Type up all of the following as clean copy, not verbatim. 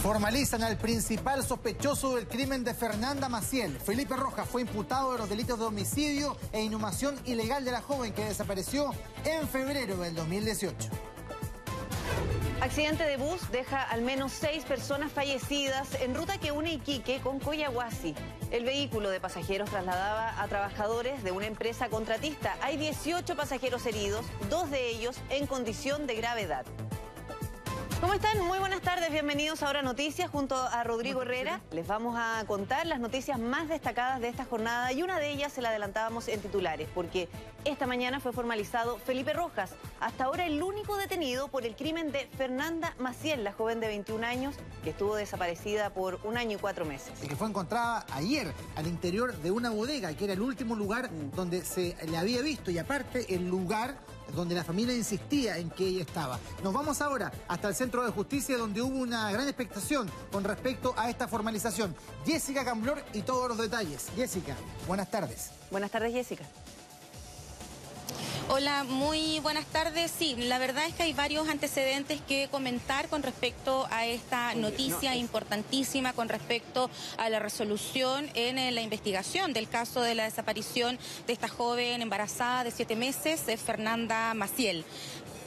Formalizan al principal sospechoso del crimen de Fernanda Maciel. Felipe Rojas fue imputado de los delitos de homicidio e inhumación ilegal de la joven que desapareció en febrero del 2018. Accidente de bus deja al menos 6 personas fallecidas en ruta que une Iquique con Coyahuasi. El vehículo de pasajeros trasladaba a trabajadores de una empresa contratista. Hay 18 pasajeros heridos, 2 de ellos en condición de gravedad. ¿Cómo están? Muy buenas tardes, bienvenidos a Ahora Noticias junto a Rodrigo Herrera. Les vamos a contar las noticias más destacadas de esta jornada y una de ellas se la adelantábamos en titulares porque esta mañana fue formalizado Felipe Rojas, hasta ahora el único detenido por el crimen de Fernanda Maciel, la joven de 21 años que estuvo desaparecida por 1 año y 4 meses. Y que fue encontrada ayer al interior de una bodega, que era el último lugar donde se le había visto y aparte el lugar donde la familia insistía en que ella estaba. Nos vamos ahora hasta el Centro de Justicia, donde hubo una gran expectación con respecto a esta formalización. Jessica Camblor y todos los detalles. Jessica, buenas tardes. Buenas tardes, Jessica. Hola, muy buenas tardes. Sí, la verdad es que hay varios antecedentes que comentar con respecto a esta noticia importantísima con respecto a la resolución en la investigación del caso de la desaparición de esta joven embarazada de 7 meses, Fernanda Maciel.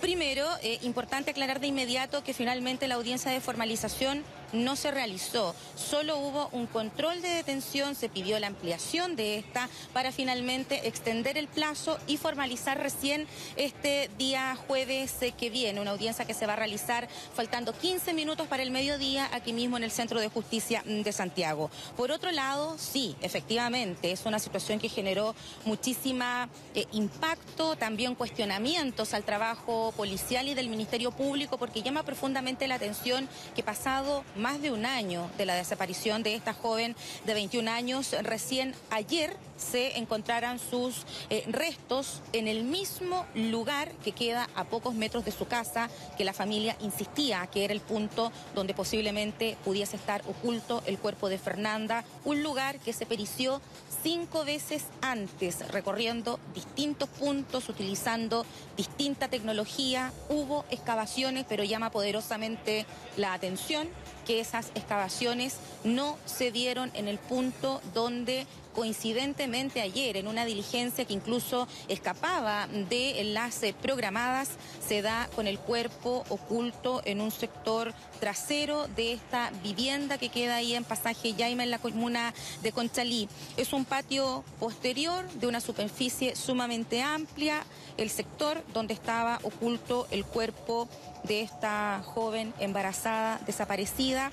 Primero, importante aclarar de inmediato que finalmente la audiencia de formalización no se realizó. Solo hubo un control de detención, se pidió la ampliación de esta para finalmente extender el plazo y formalizar recién este día jueves que viene. Una audiencia que se va a realizar faltando 15 minutos para el mediodía aquí mismo en el Centro de Justicia de Santiago. Por otro lado, sí, efectivamente, es una situación que generó muchísima impacto, también cuestionamientos al trabajo policial y del Ministerio Público, porque llama profundamente la atención que pasado más de un año de la desaparición de esta joven de 21 años, recién ayer se encontraran sus restos en el mismo lugar que queda a pocos metros de su casa, que la familia insistía que era el punto donde posiblemente pudiese estar oculto el cuerpo de Fernanda, un lugar que se perició 5 veces antes, recorriendo distintos puntos, utilizando distinta tecnología. Hubo excavaciones, pero llama poderosamente la atención que esas excavaciones no se dieron en el punto donde coincidentemente ayer, en una diligencia que incluso escapaba de las programadas, se da con el cuerpo oculto en un sector trasero de esta vivienda que queda ahí en Pasaje Yaima, en la comuna de Conchalí. Es un patio posterior de una superficie sumamente amplia, el sector donde estaba oculto el cuerpo de esta joven embarazada desaparecida.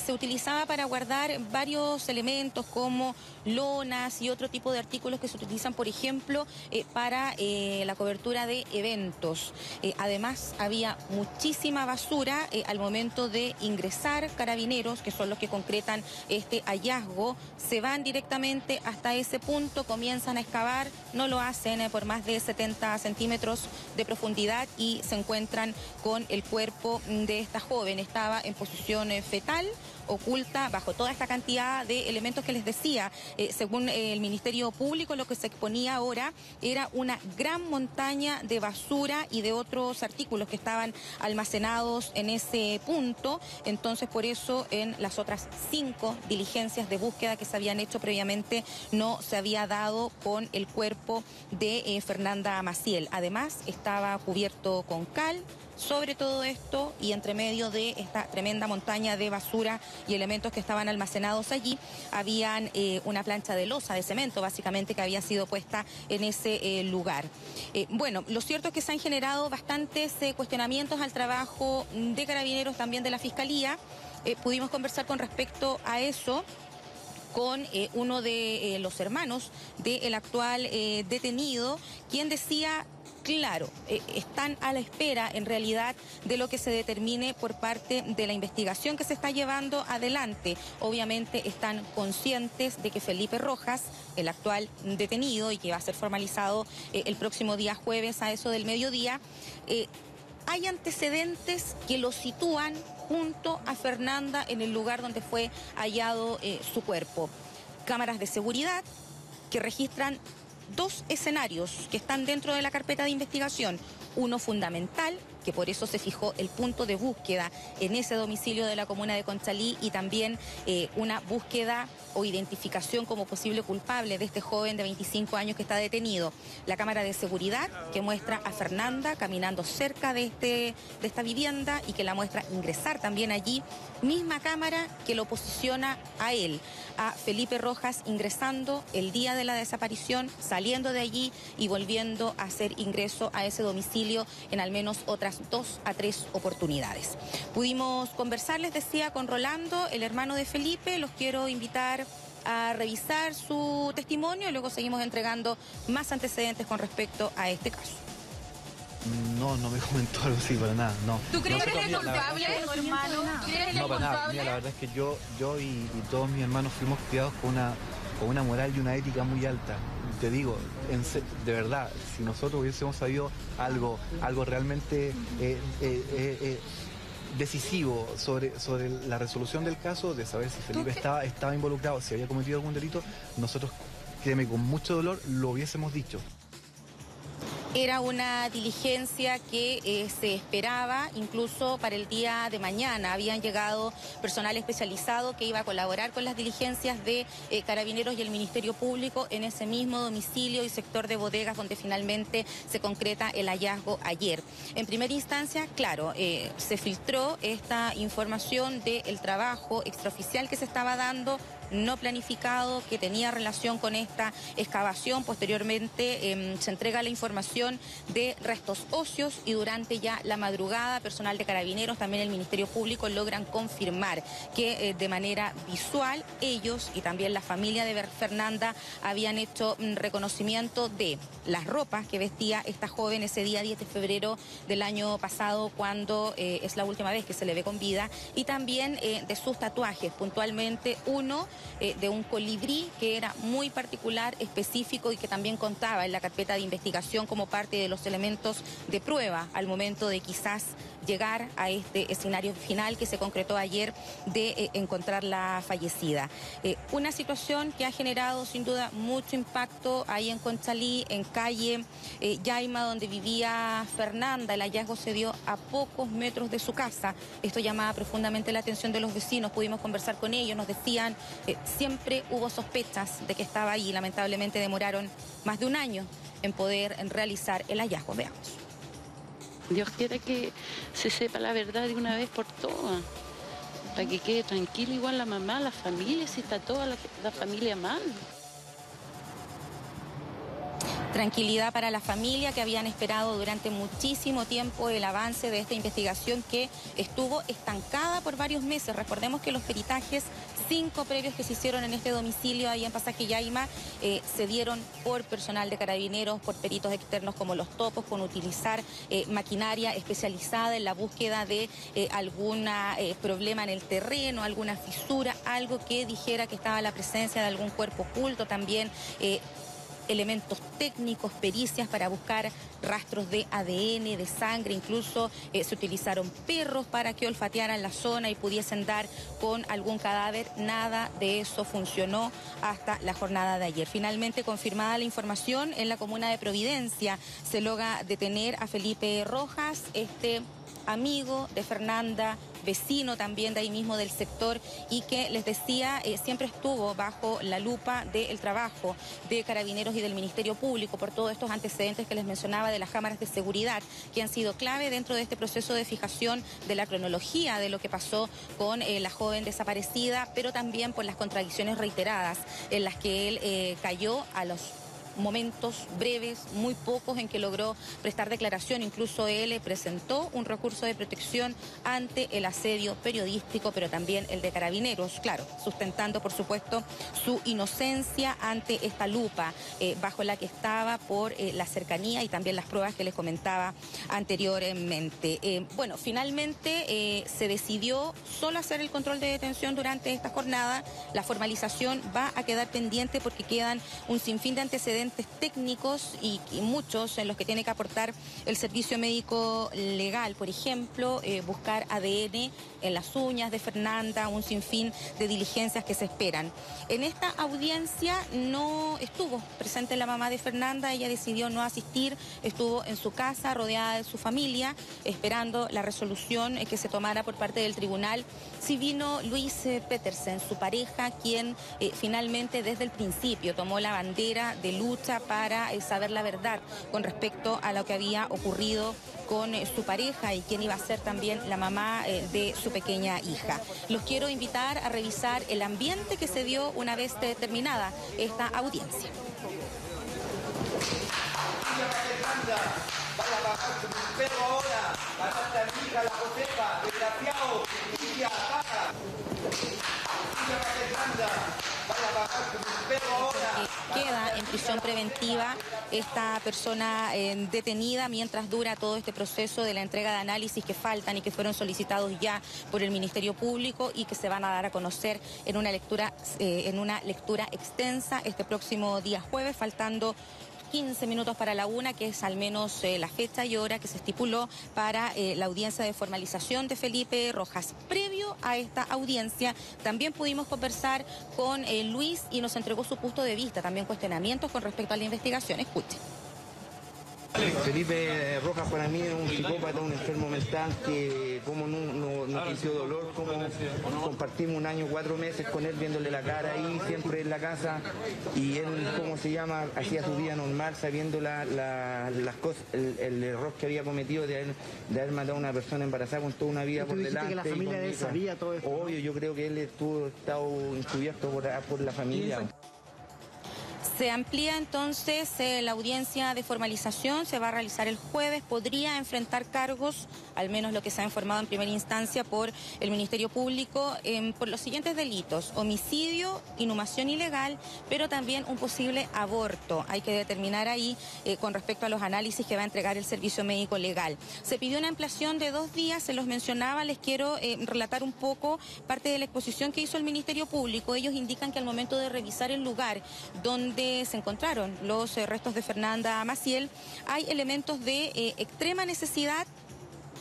Se utilizaba para guardar varios elementos como lonas y otro tipo de artículos que se utilizan, por ejemplo, para la cobertura de eventos. Además, había muchísima basura al momento de ingresar. Carabineros, que son los que concretan este hallazgo, se van directamente hasta ese punto, comienzan a excavar, no lo hacen por más de 70 centímetros de profundidad y se encuentran con el cuerpo de esta joven. Estaba en posición fetal, oculta bajo toda esta cantidad de elementos que les decía. Según el Ministerio Público, lo que se exponía ahora era una gran montaña de basura y de otros artículos que estaban almacenados en ese punto. Entonces, por eso, en las otras 5 diligencias de búsqueda que se habían hecho previamente, no se había dado con el cuerpo de Fernanda Maciel. Además, estaba cubierto con cal sobre todo esto, y entre medio de esta tremenda montaña de basura y elementos que estaban almacenados allí, habían una plancha de losa, de cemento básicamente, que había sido puesta en ese lugar. Bueno, lo cierto es que se han generado bastantes cuestionamientos al trabajo de Carabineros, también de la Fiscalía. Pudimos conversar con respecto a eso con uno de los hermanos del actual detenido, quien decía: claro, están a la espera en realidad de lo que se determine por parte de la investigación que se está llevando adelante. Obviamente están conscientes de que Felipe Rojas, el actual detenido y que va a ser formalizado el próximo día jueves a eso del mediodía, hay antecedentes que lo sitúan junto a Fernanda en el lugar donde fue hallado su cuerpo. Cámaras de seguridad que registran 2 escenarios que están dentro de la carpeta de investigación. uno fundamental, que por eso se fijó el punto de búsqueda en ese domicilio de la comuna de Conchalí, y también una búsqueda o identificación como posible culpable de este joven de 25 años que está detenido. La cámara de seguridad que muestra a Fernanda caminando cerca de esta vivienda y que la muestra ingresar también allí, misma cámara que lo posiciona a él, a Felipe Rojas, ingresando el día de la desaparición, saliendo de allí y volviendo a hacer ingreso a ese domicilio en al menos otras 2 a 3 oportunidades. Pudimos conversar, les decía, con Rolando, el hermano de Felipe. Los quiero invitar a revisar su testimonio y luego seguimos entregando más antecedentes con respecto a este caso. No me comentó algo así, para nada, no. ¿Tú crees que Nosotros, es culpable, hermano? ¿Tú crees que es No, para nada. culpable? Mira, la verdad es que yo y todos mis hermanos fuimos criados con una moral y una ética muy alta. Te digo, de verdad, si nosotros hubiésemos sabido algo realmente decisivo sobre la resolución del caso, de saber si Felipe estaba involucrado, si había cometido algún delito, nosotros, créeme, con mucho dolor lo hubiésemos dicho. Era una diligencia que se esperaba incluso para el día de mañana. Habían llegado personal especializado que iba a colaborar con las diligencias de Carabineros y el Ministerio Público en ese mismo domicilio y sector de bodegas donde finalmente se concreta el hallazgo ayer. En primera instancia, claro, se filtró esta información del trabajo extraoficial que se estaba dando, no planificado, que tenía relación con esta excavación. Posteriormente se entrega la información de restos óseos y durante ya la madrugada personal de Carabineros, también el Ministerio Público, logran confirmar que de manera visual ellos y también la familia de Fernanda habían hecho reconocimiento de las ropas que vestía esta joven ese día 10 de febrero del año pasado, cuando es la última vez que se le ve con vida, y también de sus tatuajes, puntualmente uno de un colibrí que era muy particular, específico, y que también contaba en la carpeta de investigación como parte de los elementos de prueba al momento de quizás llegar a este escenario final que se concretó ayer de encontrarla fallecida. Una situación que ha generado sin duda mucho impacto ahí en Conchalí, en calle Yaima, donde vivía Fernanda. El hallazgo se dio a pocos metros de su casa. Esto llamaba profundamente la atención de los vecinos. Pudimos conversar con ellos, nos decían siempre hubo sospechas de que estaba ahí. Lamentablemente demoraron más de un año en poder realizar el hallazgo. Veamos. Dios quiera que se sepa la verdad de una vez por todas, para que quede tranquilo igual la mamá, la familia, si está toda la familia mal. Tranquilidad para la familia, que habían esperado durante muchísimo tiempo el avance de esta investigación que estuvo estancada por varios meses. Recordemos que los peritajes 5 previos que se hicieron en este domicilio ahí en Pasaje Yaima se dieron por personal de Carabineros, por peritos externos como los topos, con utilizar maquinaria especializada en la búsqueda de algún problema en el terreno, alguna fisura, algo que dijera que estaba la presencia de algún cuerpo oculto. También elementos técnicos, pericias para buscar rastros de ADN, de sangre. Incluso se utilizaron perros para que olfatearan la zona y pudiesen dar con algún cadáver. Nada de eso funcionó hasta la jornada de ayer. Finalmente, confirmada la información, en la comuna de Providencia se logra detener a Felipe Rojas, este amigo de Fernanda, vecino también de ahí mismo del sector, y que, les decía, siempre estuvo bajo la lupa del trabajo de Carabineros y del Ministerio Público por todos estos antecedentes que les mencionaba de las cámaras de seguridad, que han sido clave dentro de este proceso de fijación de la cronología de lo que pasó con la joven desaparecida, pero también por las contradicciones reiteradas en las que él cayó a los momentos breves, muy pocos, en que logró prestar declaración. Incluso él presentó un recurso de protección ante el asedio periodístico, pero también el de Carabineros, claro, sustentando por supuesto su inocencia ante esta lupa bajo la que estaba por la cercanía y también las pruebas que les comentaba anteriormente. Bueno, finalmente se decidió solo hacer el control de detención durante esta jornada. La formalización va a quedar pendiente porque quedan un sinfín de antecedentes técnicos y muchos en los que tiene que aportar el servicio médico legal. Por ejemplo, buscar ADN en las uñas de Fernanda, un sinfín de diligencias que se esperan. En esta audiencia no estuvo presente la mamá de Fernanda, ella decidió no asistir, estuvo en su casa rodeada de su familia, esperando la resolución que se tomara por parte del tribunal. Sí vino Luis Petersen, su pareja, quien finalmente desde el principio tomó la bandera de lucha para saber la verdad con respecto a lo que había ocurrido con su pareja y quien iba a ser también la mamá de su pequeña hija. Los quiero invitar a revisar el ambiente que se dio una vez terminada esta audiencia. Vaya a bajar su perro ahora, mataste a mi hija, la Josefa, desgraciado, Lidia, paga. Vaya a bajar su perro ahora. Queda en prisión preventiva esta persona detenida mientras dura todo este proceso de la entrega de análisis que faltan y que fueron solicitados ya por el Ministerio Público y que se van a dar a conocer en una lectura extensa este próximo día jueves, faltando 15 minutos para la 1, que es al menos la fecha y hora que se estipuló para la audiencia de formalización de Felipe Rojas. Previo a esta audiencia también pudimos conversar con Luis y nos entregó su punto de vista, también cuestionamientos con respecto a la investigación. Escuche. Felipe Rojas para mí es un psicópata, un enfermo mental que como no sintió dolor, como compartimos un año, 4 meses con él viéndole la cara ahí, siempre en la casa, y él, hacía su vida normal sabiendo las cosas, el error que había cometido de haber matado a una persona embarazada con toda una vida por delante. Que la familia de él sabía todo esto. Obvio, yo creo que él estado encubierto por la familia. Se amplía entonces la audiencia de formalización, se va a realizar el jueves, podría enfrentar cargos, al menos lo que se ha informado en primera instancia por el Ministerio Público, por los siguientes delitos: homicidio, inhumación ilegal, pero también un posible aborto. Hay que determinar ahí con respecto a los análisis que va a entregar el Servicio Médico Legal. Se pidió una ampliación de 2 días, se los mencionaba, les quiero relatar un poco parte de la exposición que hizo el Ministerio Público. Ellos indican que al momento de revisar el lugar donde se encontraron los restos de Fernanda Maciel, hay elementos de extrema necesidad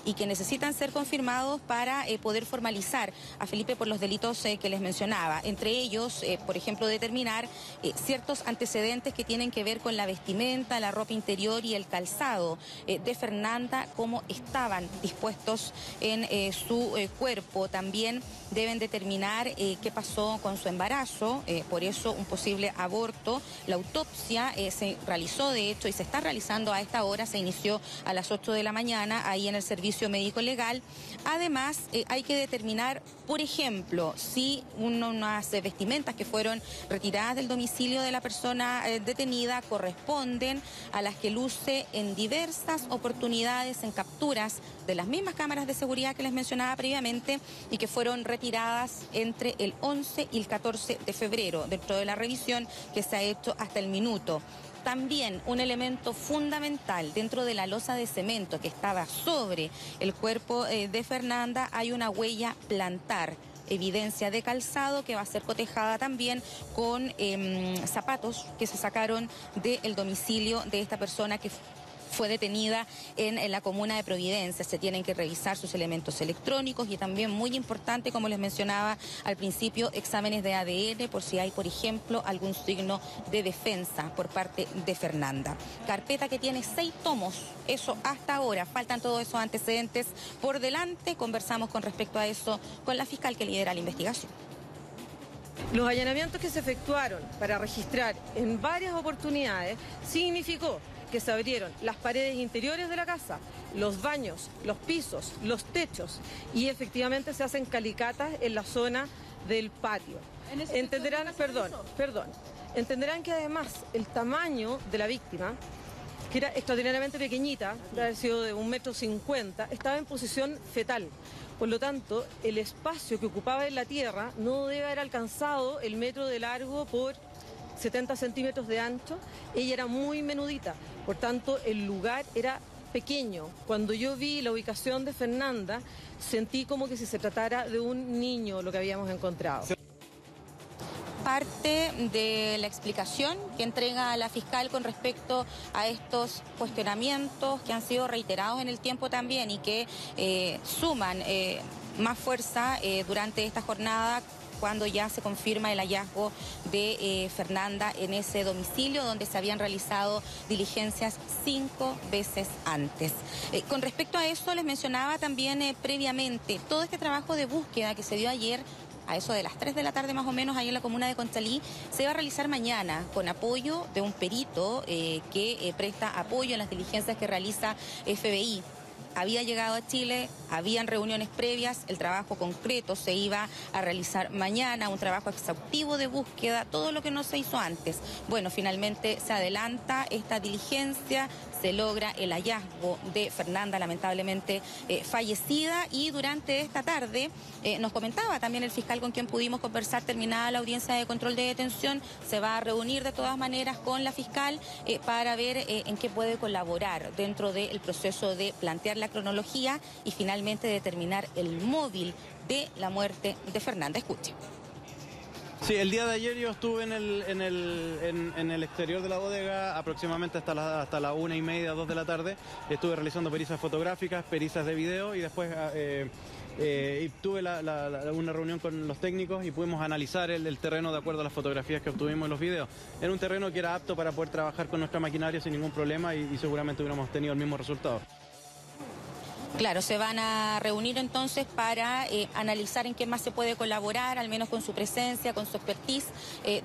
y que necesitan ser confirmados para poder formalizar a Felipe por los delitos que les mencionaba. Entre ellos, por ejemplo, determinar ciertos antecedentes que tienen que ver con la vestimenta, la ropa interior y el calzado de Fernanda, cómo estaban dispuestos en su cuerpo. También deben determinar qué pasó con su embarazo, por eso un posible aborto. La autopsia se realizó, de hecho, y se está realizando a esta hora, se inició a las 8 de la mañana, ahí en el Servicio Médico Legal. Además, hay que determinar, por ejemplo, si unas vestimentas que fueron retiradas del domicilio de la persona detenida corresponden a las que luce en diversas oportunidades en capturas de las mismas cámaras de seguridad que les mencionaba previamente y que fueron retiradas entre el 11 y el 14 de febrero, dentro de la revisión que se ha hecho hasta el minuto. También un elemento fundamental dentro de la losa de cemento que estaba sobre el cuerpo de Fernanda, hay una huella plantar, evidencia de calzado que va a ser cotejada también con zapatos que se sacaron del domicilio de esta persona que fue detenida en la comuna de Providencia. Se tienen que revisar sus elementos electrónicos y también, muy importante, como les mencionaba al principio, exámenes de ADN por si hay, por ejemplo, algún signo de defensa por parte de Fernanda. Carpeta que tiene 6 tomos, eso hasta ahora, faltan todos esos antecedentes por delante. Conversamos con respecto a eso con la fiscal que lidera la investigación. Los allanamientos que se efectuaron para registrar en varias oportunidades significó que se abrieron las paredes interiores de la casa, los baños, los pisos, los techos, y efectivamente se hacen calicatas en la zona del patio. Entenderán que además el tamaño de la víctima, que era extraordinariamente pequeñita, de haber sido de 1,50 m, estaba en posición fetal. Por lo tanto, el espacio que ocupaba en la tierra no debe haber alcanzado el metro de largo por 70 centímetros de ancho. Ella era muy menudita, por tanto el lugar era pequeño. Cuando yo vi la ubicación de Fernanda, sentí como que si se tratara de un niño lo que habíamos encontrado. Parte de la explicación que entrega la fiscal con respecto a estos cuestionamientos que han sido reiterados en el tiempo también y que suman más fuerza durante esta jornada, cuando ya se confirma el hallazgo de Fernanda en ese domicilio donde se habían realizado diligencias 5 veces antes. Con respecto a eso, les mencionaba también previamente, todo este trabajo de búsqueda que se dio ayer, a eso de las 3 de la tarde más o menos, ahí en la comuna de Conchalí, se va a realizar mañana con apoyo de un perito que presta apoyo en las diligencias que realiza FBI. Había llegado a Chile, habían reuniones previas, el trabajo concreto se iba a realizar mañana, un trabajo exhaustivo de búsqueda, todo lo que no se hizo antes. Bueno, finalmente se adelanta esta diligencia, se logra el hallazgo de Fernanda, lamentablemente fallecida, y durante esta tarde nos comentaba también el fiscal con quien pudimos conversar terminada la audiencia de control de detención, se va a reunir de todas maneras con la fiscal para ver en qué puede colaborar dentro del proceso de plantear la cronología y finalmente determinar el móvil de la muerte de Fernanda. Escuche. Sí, el día de ayer yo estuve en el exterior de la bodega aproximadamente hasta la 1:30, 2 de la tarde. Estuve realizando pericias fotográficas, pericias de video y después tuve una reunión con los técnicos y pudimos analizar el terreno de acuerdo a las fotografías que obtuvimos en los videos. Era un terreno que era apto para poder trabajar con nuestra maquinaria sin ningún problema y seguramente hubiéramos tenido el mismo resultado. Claro, se van a reunir entonces para analizar en qué más se puede colaborar, al menos con su presencia, con su expertise,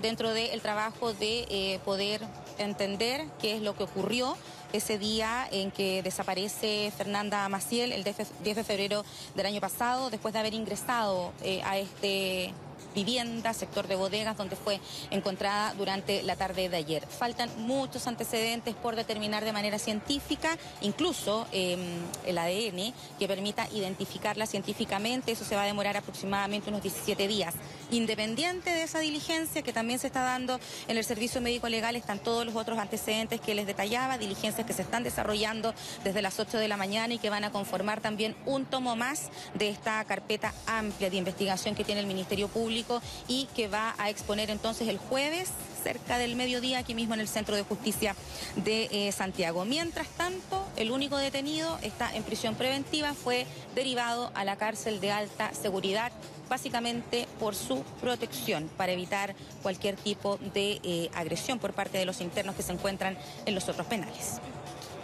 dentro del trabajo de poder entender qué es lo que ocurrió ese día en que desaparece Fernanda Maciel, el 10 de febrero del año pasado, después de haber ingresado a este vivienda, sector de bodegas, donde fue encontrada durante la tarde de ayer. Faltan muchos antecedentes por determinar de manera científica, incluso el ADN, que permita identificarla científicamente. Eso se va a demorar aproximadamente unos 17 días. Independiente de esa diligencia que también se está dando en el servicio médico legal, están todos los otros antecedentes que les detallaba, diligencias que se están desarrollando desde las 8 de la mañana y que van a conformar también un tomo más de esta carpeta amplia de investigación que tiene el Ministerio Público y que va a exponer entonces el jueves, cerca del mediodía, aquí mismo en el Centro de Justicia de Santiago. Mientras tanto, el único detenido está en prisión preventiva, fue derivado a la cárcel de alta seguridad, básicamente por su protección, para evitar cualquier tipo de agresión por parte de los internos que se encuentran en los otros penales.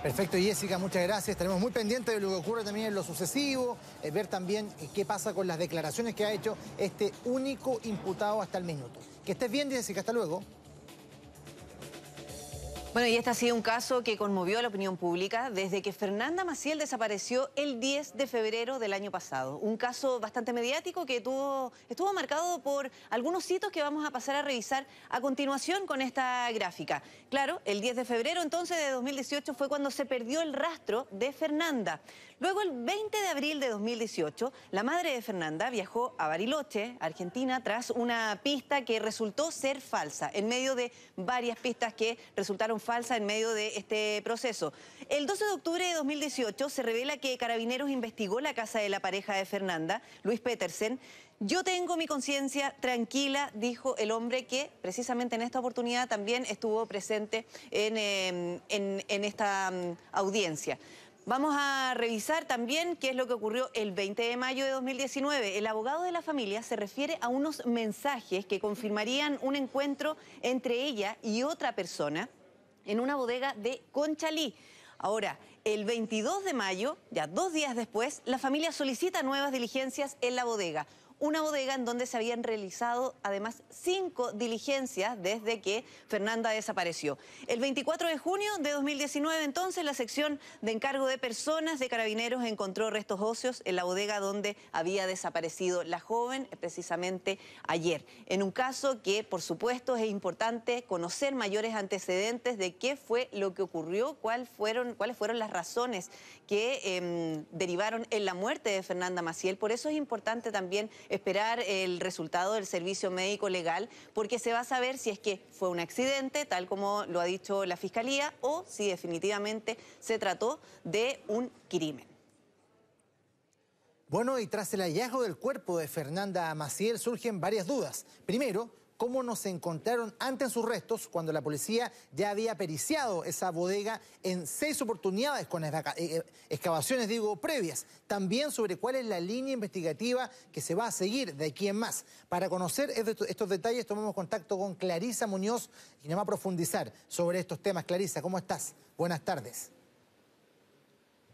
Perfecto, Jessica, muchas gracias. Estaremos muy pendientes de lo que ocurre también en lo sucesivo, ver también qué pasa con las declaraciones que ha hecho este único imputado hasta el minuto. Que estés bien, Jessica, hasta luego. Bueno, y este ha sido un caso que conmovió a la opinión pública desde que Fernanda Maciel desapareció el 10 de febrero del año pasado. Un caso bastante mediático que estuvo marcado por algunos hitos que vamos a pasar a revisar a continuación con esta gráfica. Claro, el 10 de febrero entonces de 2018 fue cuando se perdió el rastro de Fernanda. Luego, el 20 de abril de 2018, la madre de Fernanda viajó a Bariloche, Argentina, tras una pista que resultó ser falsa, en medio de varias pistas que resultaron falsas en medio de este proceso. El 12 de octubre de 2018 se revela que Carabineros investigó la casa de la pareja de Fernanda, Luis Petersen. Yo tengo mi conciencia tranquila, dijo el hombre que precisamente en esta oportunidad también estuvo presente en esta audiencia. Vamos a revisar también qué es lo que ocurrió el 20 de mayo de 2019. El abogado de la familia se refiere a unos mensajes que confirmarían un encuentro entre ella y otra persona en una bodega de Conchalí. Ahora, el 22 de mayo, ya 2 días después, la familia solicita nuevas diligencias en la bodega. Una bodega en donde se habían realizado además 5 diligencias desde que Fernanda desapareció. El 24 de junio de 2019 entonces la sección de encargo de personas de Carabineros encontró restos óseos en la bodega donde había desaparecido la joven precisamente ayer. En un caso que por supuesto es importante conocer mayores antecedentes de qué fue lo que ocurrió, cuáles fueron las razones que derivaron en la muerte de Fernanda Maciel. Por eso es importante también esperar el resultado del servicio médico legal, porque se va a saber si es que fue un accidente, tal como lo ha dicho la Fiscalía, o si definitivamente se trató de un crimen. Bueno, y tras el hallazgo del cuerpo de Fernanda Maciel surgen varias dudas. Primero, cómo no se encontraron antes sus restos cuando la policía ya había periciado esa bodega en 6 oportunidades con excavaciones, previas. También sobre cuál es la línea investigativa que se va a seguir de aquí en más. Para conocer estos detalles tomamos contacto con Clarisa Muñoz y nos va a profundizar sobre estos temas. Clarisa, ¿cómo estás? Buenas tardes.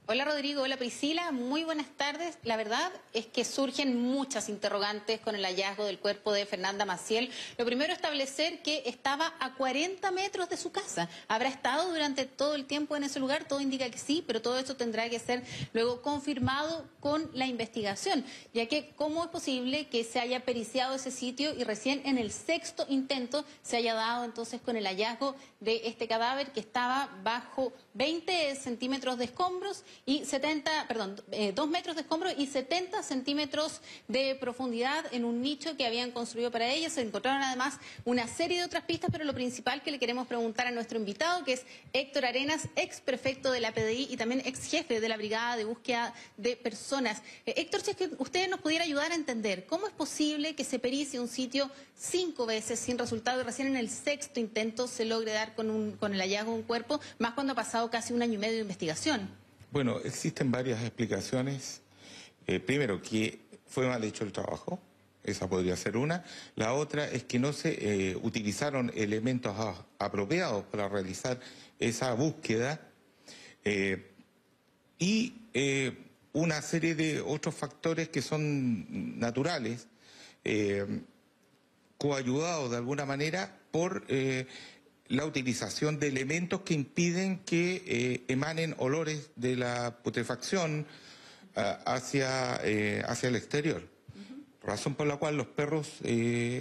Hola Rodrigo, hola Priscila, muy buenas tardes. La verdad es que surgen muchas interrogantes con el hallazgo del cuerpo de Fernanda Maciel. Lo primero, establecer que estaba a 40 metros de su casa. ¿Habrá estado durante todo el tiempo en ese lugar? Todo indica que sí, pero todo esto tendrá que ser luego confirmado con la investigación, ya que ¿cómo es posible que se haya periciado ese sitio y recién en el 6º intento se haya dado entonces con el hallazgo de este cadáver que estaba bajo 20 centímetros de escombros y 2 metros de escombro y 70 centímetros de profundidad en un nicho que habían construido para ella? Se encontraron además una serie de otras pistas, pero lo principal que le queremos preguntar a nuestro invitado, que es Héctor Arenas, ex prefecto de la PDI y también ex jefe de la Brigada de Búsqueda de Personas. Héctor, si es que usted nos pudiera ayudar a entender cómo es posible que se pericie un sitio 5 veces sin resultado y recién en el 6º intento se logre dar con el hallazgo de un cuerpo, más cuando ha pasado casi 1 año y medio de investigación. Bueno, existen varias explicaciones. Primero, que fue mal hecho el trabajo, esa podría ser una. La otra es que no se utilizaron elementos apropiados para realizar esa búsqueda y una serie de otros factores que son naturales, coayudados de alguna manera por la utilización de elementos que impiden que emanen olores de la putrefacción hacia el exterior. Razón por la cual los perros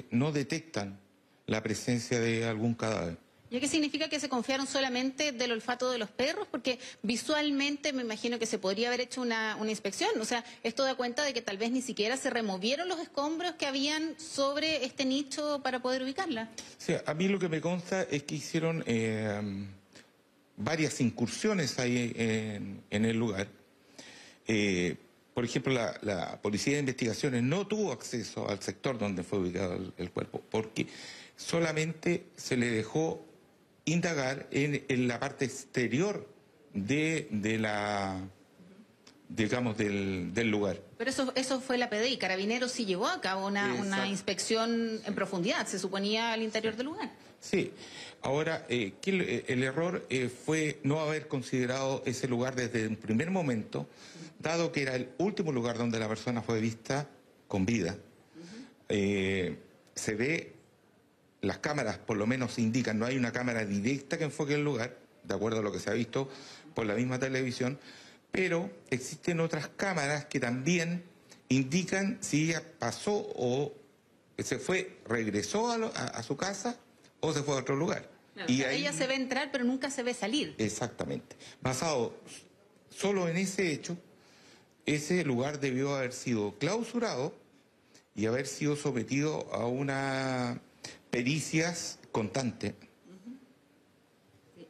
no detectan la presencia de algún cadáver. ¿Y qué significa que se confiaron solamente del olfato de los perros? Porque visualmente me imagino que se podría haber hecho una inspección. O sea, esto da cuenta de que tal vez ni siquiera se removieron los escombros que habían sobre este nicho para poder ubicarla. Sí, a mí lo que me consta es que hicieron varias incursiones ahí en el lugar. Por ejemplo, la Policía de Investigaciones no tuvo acceso al sector donde fue ubicado el cuerpo, porque solamente se le dejó indagar en la parte exterior del lugar. Pero eso fue la PDI. Carabineros sí llevó a cabo una inspección en profundidad, se suponía, al interior del lugar. Sí. Ahora, el error fue no haber considerado ese lugar desde un primer momento, dado que era el último lugar donde la persona fue vista con vida. Se ve, las cámaras por lo menos indican, no hay una cámara directa que enfoque el lugar, de acuerdo a lo que se ha visto por la misma televisión, pero existen otras cámaras que también indican si ella pasó o regresó a su casa o se fue a otro lugar. Claro, y ahí ella se ve entrar, pero nunca se ve salir. Exactamente. Basado solo en ese hecho, ese lugar debió haber sido clausurado y haber sido sometido a una pericias constante.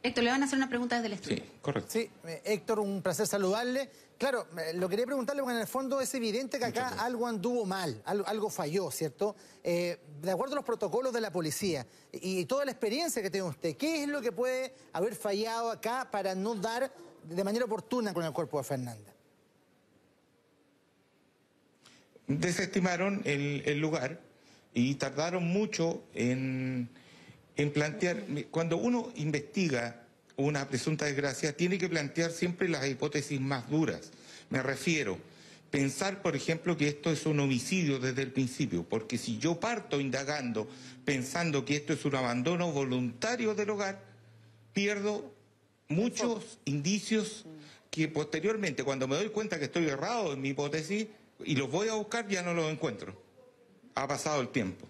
Héctor, le van a hacer una pregunta desde el estudio. Sí, correcto. Sí, Héctor, un placer saludarle. Claro, lo quería preguntarle porque en el fondo es evidente que acá algo anduvo mal, algo falló, ¿cierto? De acuerdo a los protocolos de la policía y toda la experiencia que tiene usted, ¿qué es lo que puede haber fallado acá para no dar de manera oportuna con el cuerpo de Fernanda? Desestimaron el lugar y tardaron mucho en plantear. Cuando uno investiga una presunta desgracia, tiene que plantear siempre las hipótesis más duras. Me refiero, pensar, por ejemplo, que esto es un homicidio desde el principio, porque si yo parto indagando pensando que esto es un abandono voluntario del hogar, pierdo muchos indicios que posteriormente, cuando me doy cuenta que estoy errado en mi hipótesis y los voy a buscar, ya no los encuentro. Ha pasado el tiempo.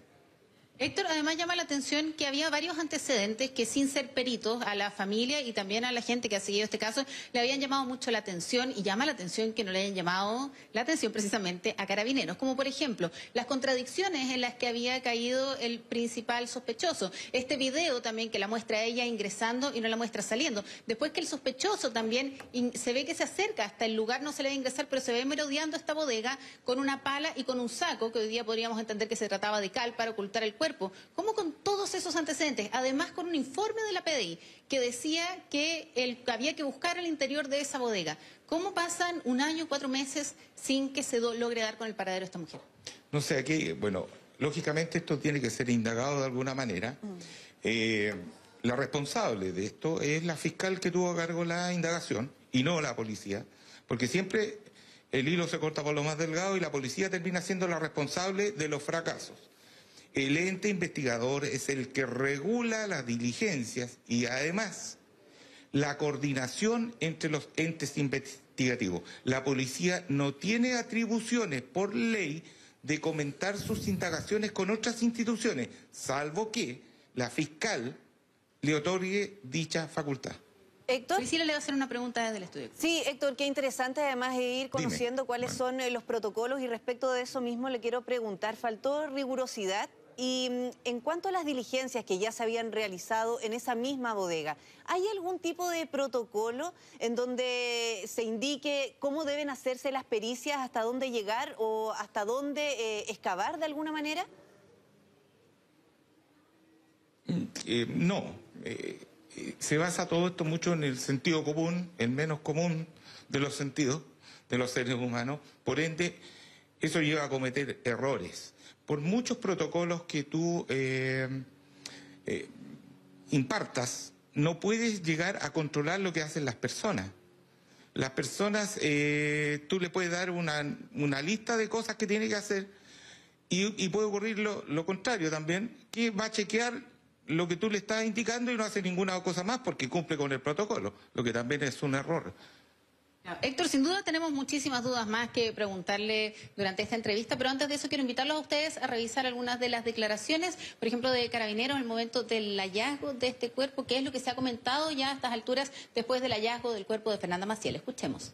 Héctor, además llama la atención que había varios antecedentes que, sin ser peritos, a la familia y también a la gente que ha seguido este caso le habían llamado mucho la atención, y llama la atención que no le hayan llamado la atención precisamente a Carabineros, como por ejemplo las contradicciones en las que había caído el principal sospechoso. Este video también que la muestra a ella ingresando y no la muestra saliendo. Después que el sospechoso también se ve que se acerca hasta el lugar, no se le ve ingresar, pero se ve merodeando esta bodega con una pala y con un saco, que hoy día podríamos entender que se trataba de cal para ocultar el cuerpo. cuerpo. ¿Cómo con todos esos antecedentes? Además con un informe de la PDI que decía que había que buscar el interior de esa bodega. ¿Cómo pasan 1 año, 4 meses sin que se logre dar con el paradero de esta mujer? No sé, aquí, bueno, lógicamente esto tiene que ser indagado de alguna manera. La responsable de esto es la fiscal que tuvo a cargo la indagación y no la policía, porque siempre el hilo se corta por lo más delgado y la policía termina siendo la responsable de los fracasos. El ente investigador es el que regula las diligencias y además la coordinación entre los entes investigativos. La policía no tiene atribuciones por ley de comentar sus indagaciones con otras instituciones, salvo que la fiscal le otorgue dicha facultad. Héctor. Priscila le va a hacer una pregunta desde el estudio. Sí, Héctor, qué interesante además de ir conociendo cuáles son los protocolos y respecto de eso mismo le quiero preguntar, ¿faltó rigurosidad? Y en cuanto a las diligencias que ya se habían realizado en esa misma bodega, ¿hay algún tipo de protocolo en donde se indique cómo deben hacerse las pericias, hasta dónde llegar o hasta dónde excavar de alguna manera? No. Se basa todo esto mucho en el sentido común, el menos común de los sentidos de los seres humanos. Por ende, eso lleva a cometer errores. Por muchos protocolos que tú impartas, no puedes llegar a controlar lo que hacen las personas. Las personas, tú le puedes dar una lista de cosas que tiene que hacer y puede ocurrir lo contrario también, que va a chequear lo que tú le estás indicando y no hace ninguna cosa más porque cumple con el protocolo, lo que también es un error. Héctor, sin duda tenemos muchísimas dudas más que preguntarle durante esta entrevista, pero antes de eso quiero invitarlos a ustedes a revisar algunas de las declaraciones, por ejemplo, de Carabineros en el momento del hallazgo de este cuerpo, que es lo que se ha comentado ya a estas alturas después del hallazgo del cuerpo de Fernanda Maciel. Escuchemos.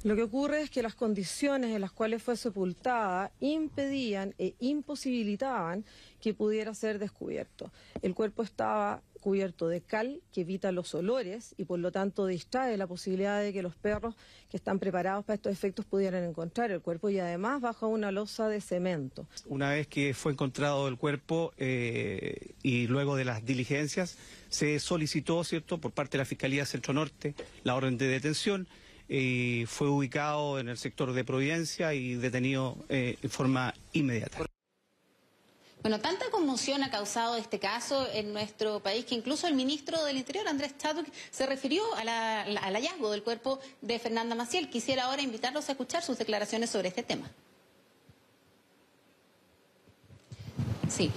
Lo que ocurre es que las condiciones en las cuales fue sepultada impedían e imposibilitaban que pudiera ser descubierto. El cuerpo estaba cubierto de cal, que evita los olores y por lo tanto distrae la posibilidad de que los perros que están preparados para estos efectos pudieran encontrar el cuerpo y además bajo una losa de cemento. Una vez que fue encontrado el cuerpo y luego de las diligencias se solicitó, ¿cierto?, por parte de la Fiscalía Centro Norte la orden de detención. Fue ubicado en el sector de Providencia y detenido en forma inmediata. Bueno, tanta conmoción ha causado este caso en nuestro país que incluso el ministro del Interior, Andrés Chadwick, se refirió al hallazgo del cuerpo de Fernanda Maciel. Quisiera ahora invitarlos a escuchar sus declaraciones sobre este tema. Sí,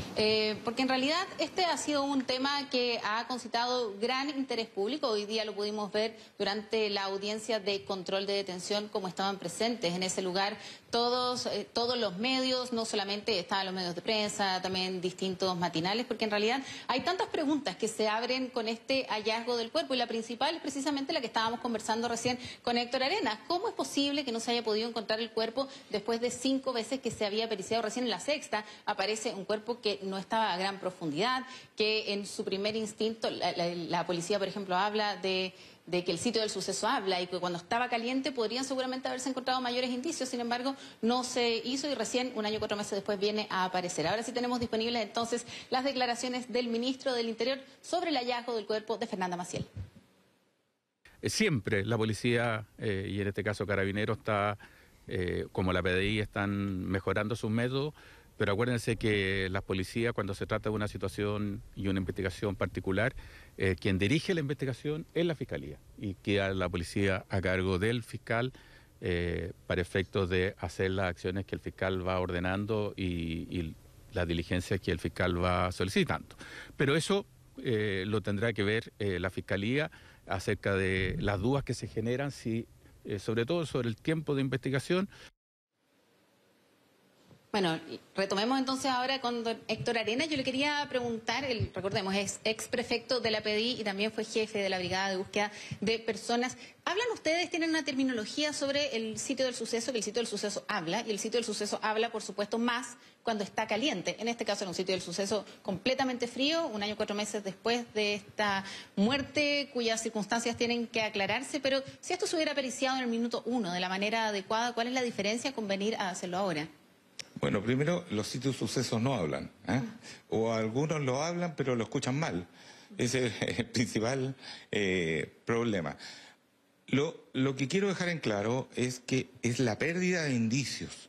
porque en realidad este ha sido un tema que ha concitado gran interés público. Hoy día lo pudimos ver durante la audiencia de control de detención, como estaban presentes en ese lugar todos los medios, no solamente estaban los medios de prensa, también distintos matinales, porque en realidad hay tantas preguntas que se abren con este hallazgo del cuerpo y la principal es precisamente la que estábamos conversando recién con Héctor Arenas. ¿Cómo es posible que no se haya podido encontrar el cuerpo después de 5 veces que se había periciado? Recién en la sexta aparece un cuerpo que no estaba a gran profundidad, que en su primer instinto la policía, por ejemplo, habla de que el sitio del suceso habla y que cuando estaba caliente podrían seguramente haberse encontrado mayores indicios, sin embargo no se hizo y recién 1 año y 4 meses después viene a aparecer. Ahora sí tenemos disponibles entonces las declaraciones del ministro del Interior sobre el hallazgo del cuerpo de Fernanda Maciel. Siempre la policía y en este caso Carabineros está, como la PDI, están mejorando sus métodos. Pero acuérdense que las policías, cuando se trata de una situación y una investigación particular, quien dirige la investigación es la Fiscalía y queda la policía a cargo del fiscal para efectos de hacer las acciones que el fiscal va ordenando y las diligencias que el fiscal va solicitando. Pero eso lo tendrá que ver la Fiscalía acerca de las dudas que se generan, sobre todo sobre el tiempo de investigación. Bueno, retomemos entonces ahora con don Héctor Arenas. Yo le quería preguntar, recordemos, es ex prefecto de la PDI y también fue jefe de la Brigada de Búsqueda de Personas. ¿Hablan ustedes, tienen una terminología sobre el sitio del suceso, que el sitio del suceso habla, y el sitio del suceso habla, por supuesto, más cuando está caliente? En este caso era un sitio del suceso completamente frío, 1 año y 4 meses después de esta muerte, cuyas circunstancias tienen que aclararse, pero si esto se hubiera periciado en el minuto 1 de la manera adecuada, ¿cuál es la diferencia con venir a hacerlo ahora? Bueno, primero, los sitios sucesos no hablan, ¿eh? O algunos lo hablan, pero lo escuchan mal. Ese es el principal problema. Lo que quiero dejar en claro es que es la pérdida de indicios.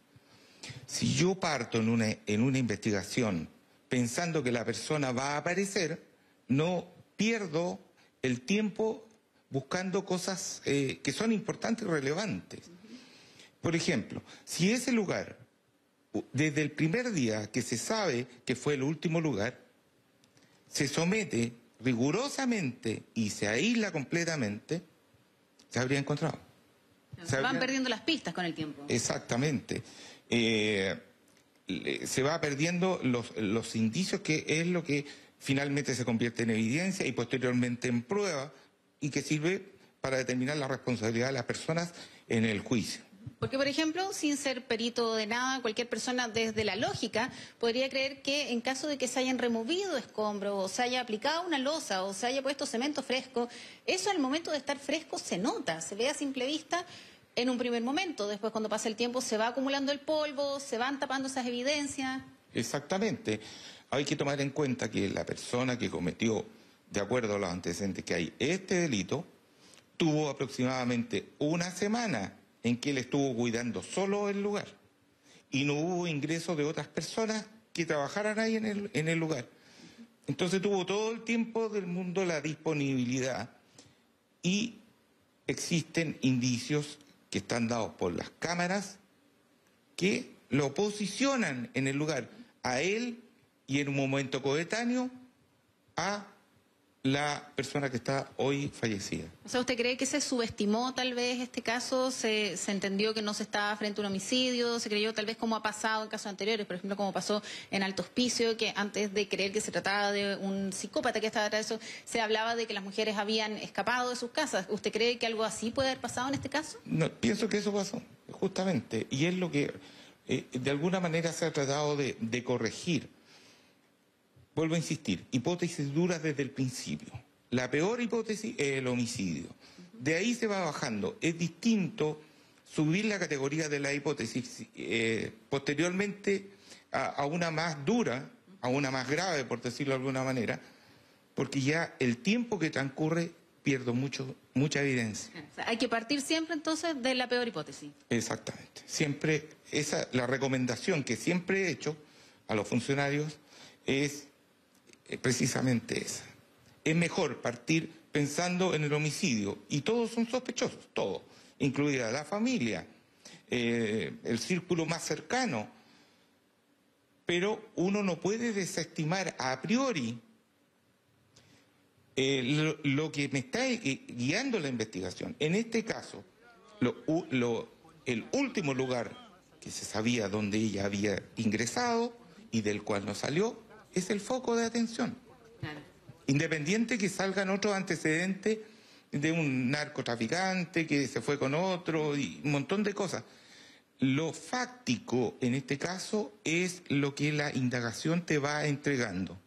Si yo parto en una investigación pensando que la persona va a aparecer, no pierdo el tiempo buscando cosas que son importantes y relevantes. Por ejemplo, si ese lugar, desde el primer día que se sabe que fue el último lugar, se somete rigurosamente y se aísla completamente, se habría encontrado. Se van perdiendo las pistas con el tiempo. Exactamente. Se va perdiendo los indicios, que es lo que finalmente se convierte en evidencia y posteriormente en prueba, y que sirve para determinar la responsabilidad de las personas en el juicio. Porque, por ejemplo, sin ser perito de nada, cualquier persona desde la lógica podría creer que en caso de que se hayan removido escombros, o se haya aplicado una losa, o se haya puesto cemento fresco, eso al momento de estar fresco se nota, se ve a simple vista en un primer momento. Después, cuando pasa el tiempo, se va acumulando el polvo, se van tapando esas evidencias. Exactamente. Hay que tomar en cuenta que la persona que cometió, de acuerdo a los antecedentes que hay, este delito, tuvo aproximadamente una semana en que él estuvo cuidando solo el lugar y no hubo ingreso de otras personas que trabajaran ahí en el lugar. Entonces tuvo todo el tiempo del mundo la disponibilidad, y existen indicios que están dados por las cámaras que lo posicionan en el lugar a él y en un momento coetáneo a la persona que está hoy fallecida. O sea, ¿usted cree que se subestimó tal vez este caso? ¿Se entendió que no se estaba frente a un homicidio? ¿Se creyó tal vez, como ha pasado en casos anteriores, por ejemplo, como pasó en Alto Hospicio, que antes de creer que se trataba de un psicópata que estaba detrás de eso, se hablaba de que las mujeres habían escapado de sus casas? ¿Usted cree que algo así puede haber pasado en este caso? No, pienso que eso pasó, justamente, y es lo que de alguna manera se ha tratado de corregir. Vuelvo a insistir, hipótesis duras desde el principio. La peor hipótesis es el homicidio. De ahí se va bajando. Es distinto subir la categoría de la hipótesis posteriormente a una más dura, a una más grave, por decirlo de alguna manera, porque ya el tiempo que transcurre pierde mucha evidencia. O sea, hay que partir siempre entonces de la peor hipótesis. Exactamente. Siempre, la recomendación que siempre he hecho a los funcionarios es precisamente esa. Es mejor partir pensando en el homicidio, y todos son sospechosos, todos, incluida la familia, el círculo más cercano, pero uno no puede desestimar a priori lo que me está guiando la investigación. En este caso, el último lugar que se sabía donde ella había ingresado y del cual no salió, es el foco de atención. Claro. Independiente que salgan otros antecedentes de un narcotraficante que se fue con otro y un montón de cosas. Lo fáctico en este caso es lo que la indagación te va entregando.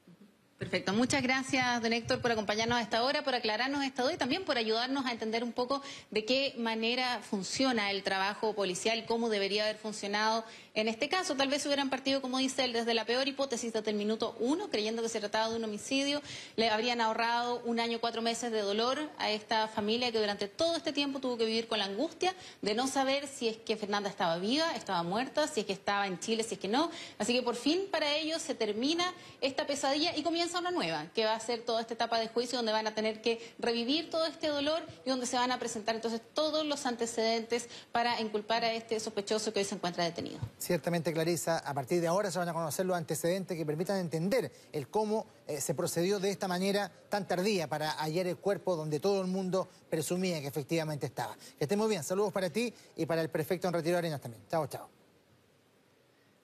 Perfecto. Muchas gracias, don Héctor, por acompañarnos a esta hora, por aclararnos esta duda y también por ayudarnos a entender un poco de qué manera funciona el trabajo policial, cómo debería haber funcionado en este caso. Tal vez hubieran partido, como dice él, desde la peor hipótesis desde el minuto 1, creyendo que se trataba de un homicidio. Le habrían ahorrado 1 año 4 meses de dolor a esta familia que durante todo este tiempo tuvo que vivir con la angustia de no saber si es que Fernanda estaba viva, estaba muerta, si es que estaba en Chile, si es que no. Así que por fin para ellos se termina esta pesadilla y comienza una nueva, que va a ser toda esta etapa de juicio donde van a tener que revivir todo este dolor y donde se van a presentar entonces todos los antecedentes para inculpar a este sospechoso que hoy se encuentra detenido. Ciertamente, Clarisa, a partir de ahora se van a conocer los antecedentes que permitan entender el cómo se procedió de esta manera tan tardía para hallar el cuerpo donde todo el mundo presumía que efectivamente estaba. Que esté muy bien, saludos para ti y para el prefecto en retiro de Arenas también. Chao, chao.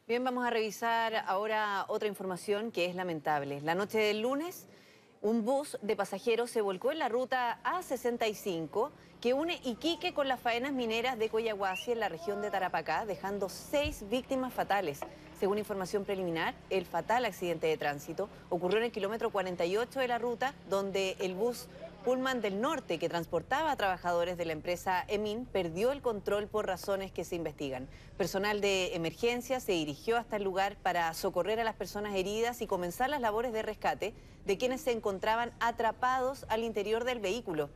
Bien, vamos a revisar ahora otra información que es lamentable. La noche del lunes, un bus de pasajeros se volcó en la ruta A65 que une Iquique con las faenas mineras de Coyahuasi en la región de Tarapacá, dejando 6 víctimas fatales. Según información preliminar, el fatal accidente de tránsito ocurrió en el kilómetro 48 de la ruta, donde el bus Pullman del Norte, que transportaba a trabajadores de la empresa Emin, perdió el control por razones que se investigan. Personal de emergencia se dirigió hasta el lugar para socorrer a las personas heridas y comenzar las labores de rescate de quienes se encontraban atrapados al interior del vehículo.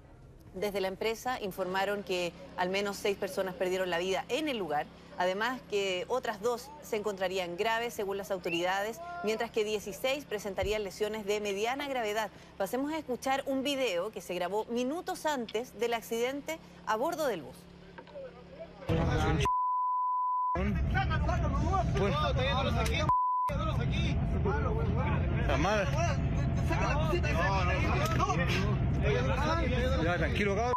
Desde la empresa informaron que al menos 6 personas perdieron la vida en el lugar, además que otras 2 se encontrarían graves según las autoridades, mientras que 16 presentarían lesiones de mediana gravedad. Pasemos a escuchar un video que se grabó minutos antes del accidente a bordo del bus. Ya, tranquilo, cabrón.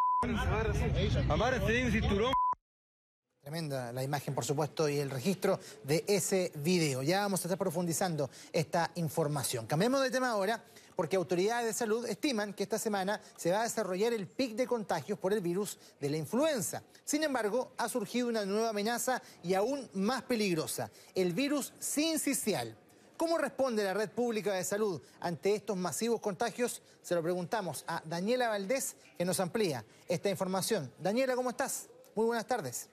Amárrense en cinturón. Tremenda la imagen, por supuesto, y el registro de ese video. Ya vamos a estar profundizando esta información. Cambiamos de tema ahora, porque autoridades de salud estiman que esta semana se va a desarrollar el pic de contagios por el virus de la influenza. Sin embargo, ha surgido una nueva amenaza y aún más peligrosa, el virus sincicial. ¿Cómo responde la red pública de salud ante estos masivos contagios? Se lo preguntamos a Daniela Valdés, que nos amplía esta información. Daniela, ¿cómo estás? Muy buenas tardes.